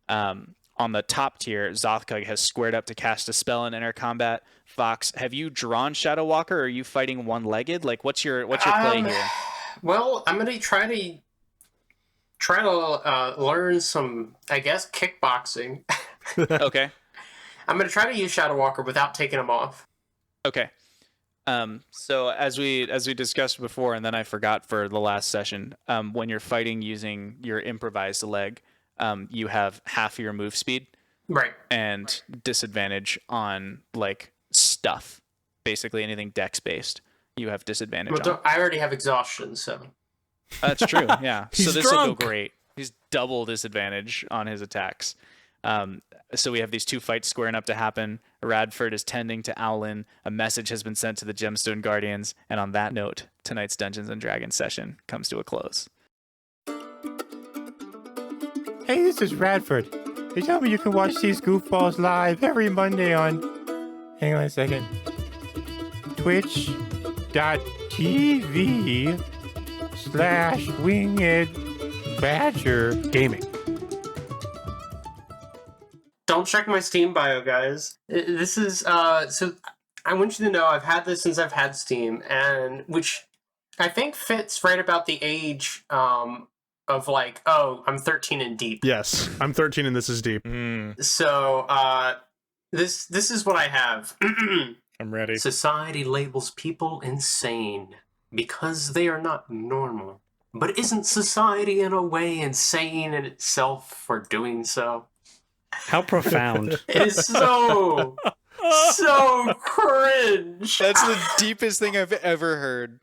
On the top tier, Zothkug has squared up to cast a spell in enter combat. Fox, have you drawn Shadow Walker, or are you fighting one-legged? Like, what's your play here? Well, I'm gonna try to learn some, I guess, kickboxing. Okay. I'm gonna try to use Shadow Walker without taking him off. Okay. So as we discussed before, and then I forgot for the last session, when you're fighting using your improvised leg, you have half your move speed, Right. and disadvantage on like stuff, basically anything dex based. You have disadvantage on. I already have exhaustion, so. That's true. Yeah. So He's this will go drunk. great. He's double disadvantage on his attacks. So we have these two fights squaring up to happen. Radford is tending to Owlin. A message has been sent to the Gemstone Guardians. And on that note, tonight's Dungeons and Dragons session comes to a close. Hey, this is Radford. They tell me you can watch these goofballs live every Monday on... Hang on a second. Twitch.tv/Winged Badger Gaming. Don't check my Steam bio, guys. This is, so I want you to know I've had this since I've had Steam, and which I think fits right about the age, of like, oh, I'm 13 and deep. Yes, I'm 13 and this is deep. So, this is what I have. I'm ready. Society labels people insane because they are not normal. But isn't society in a way insane in itself for doing so? How profound. It is so cringe. That's the deepest thing I've ever heard.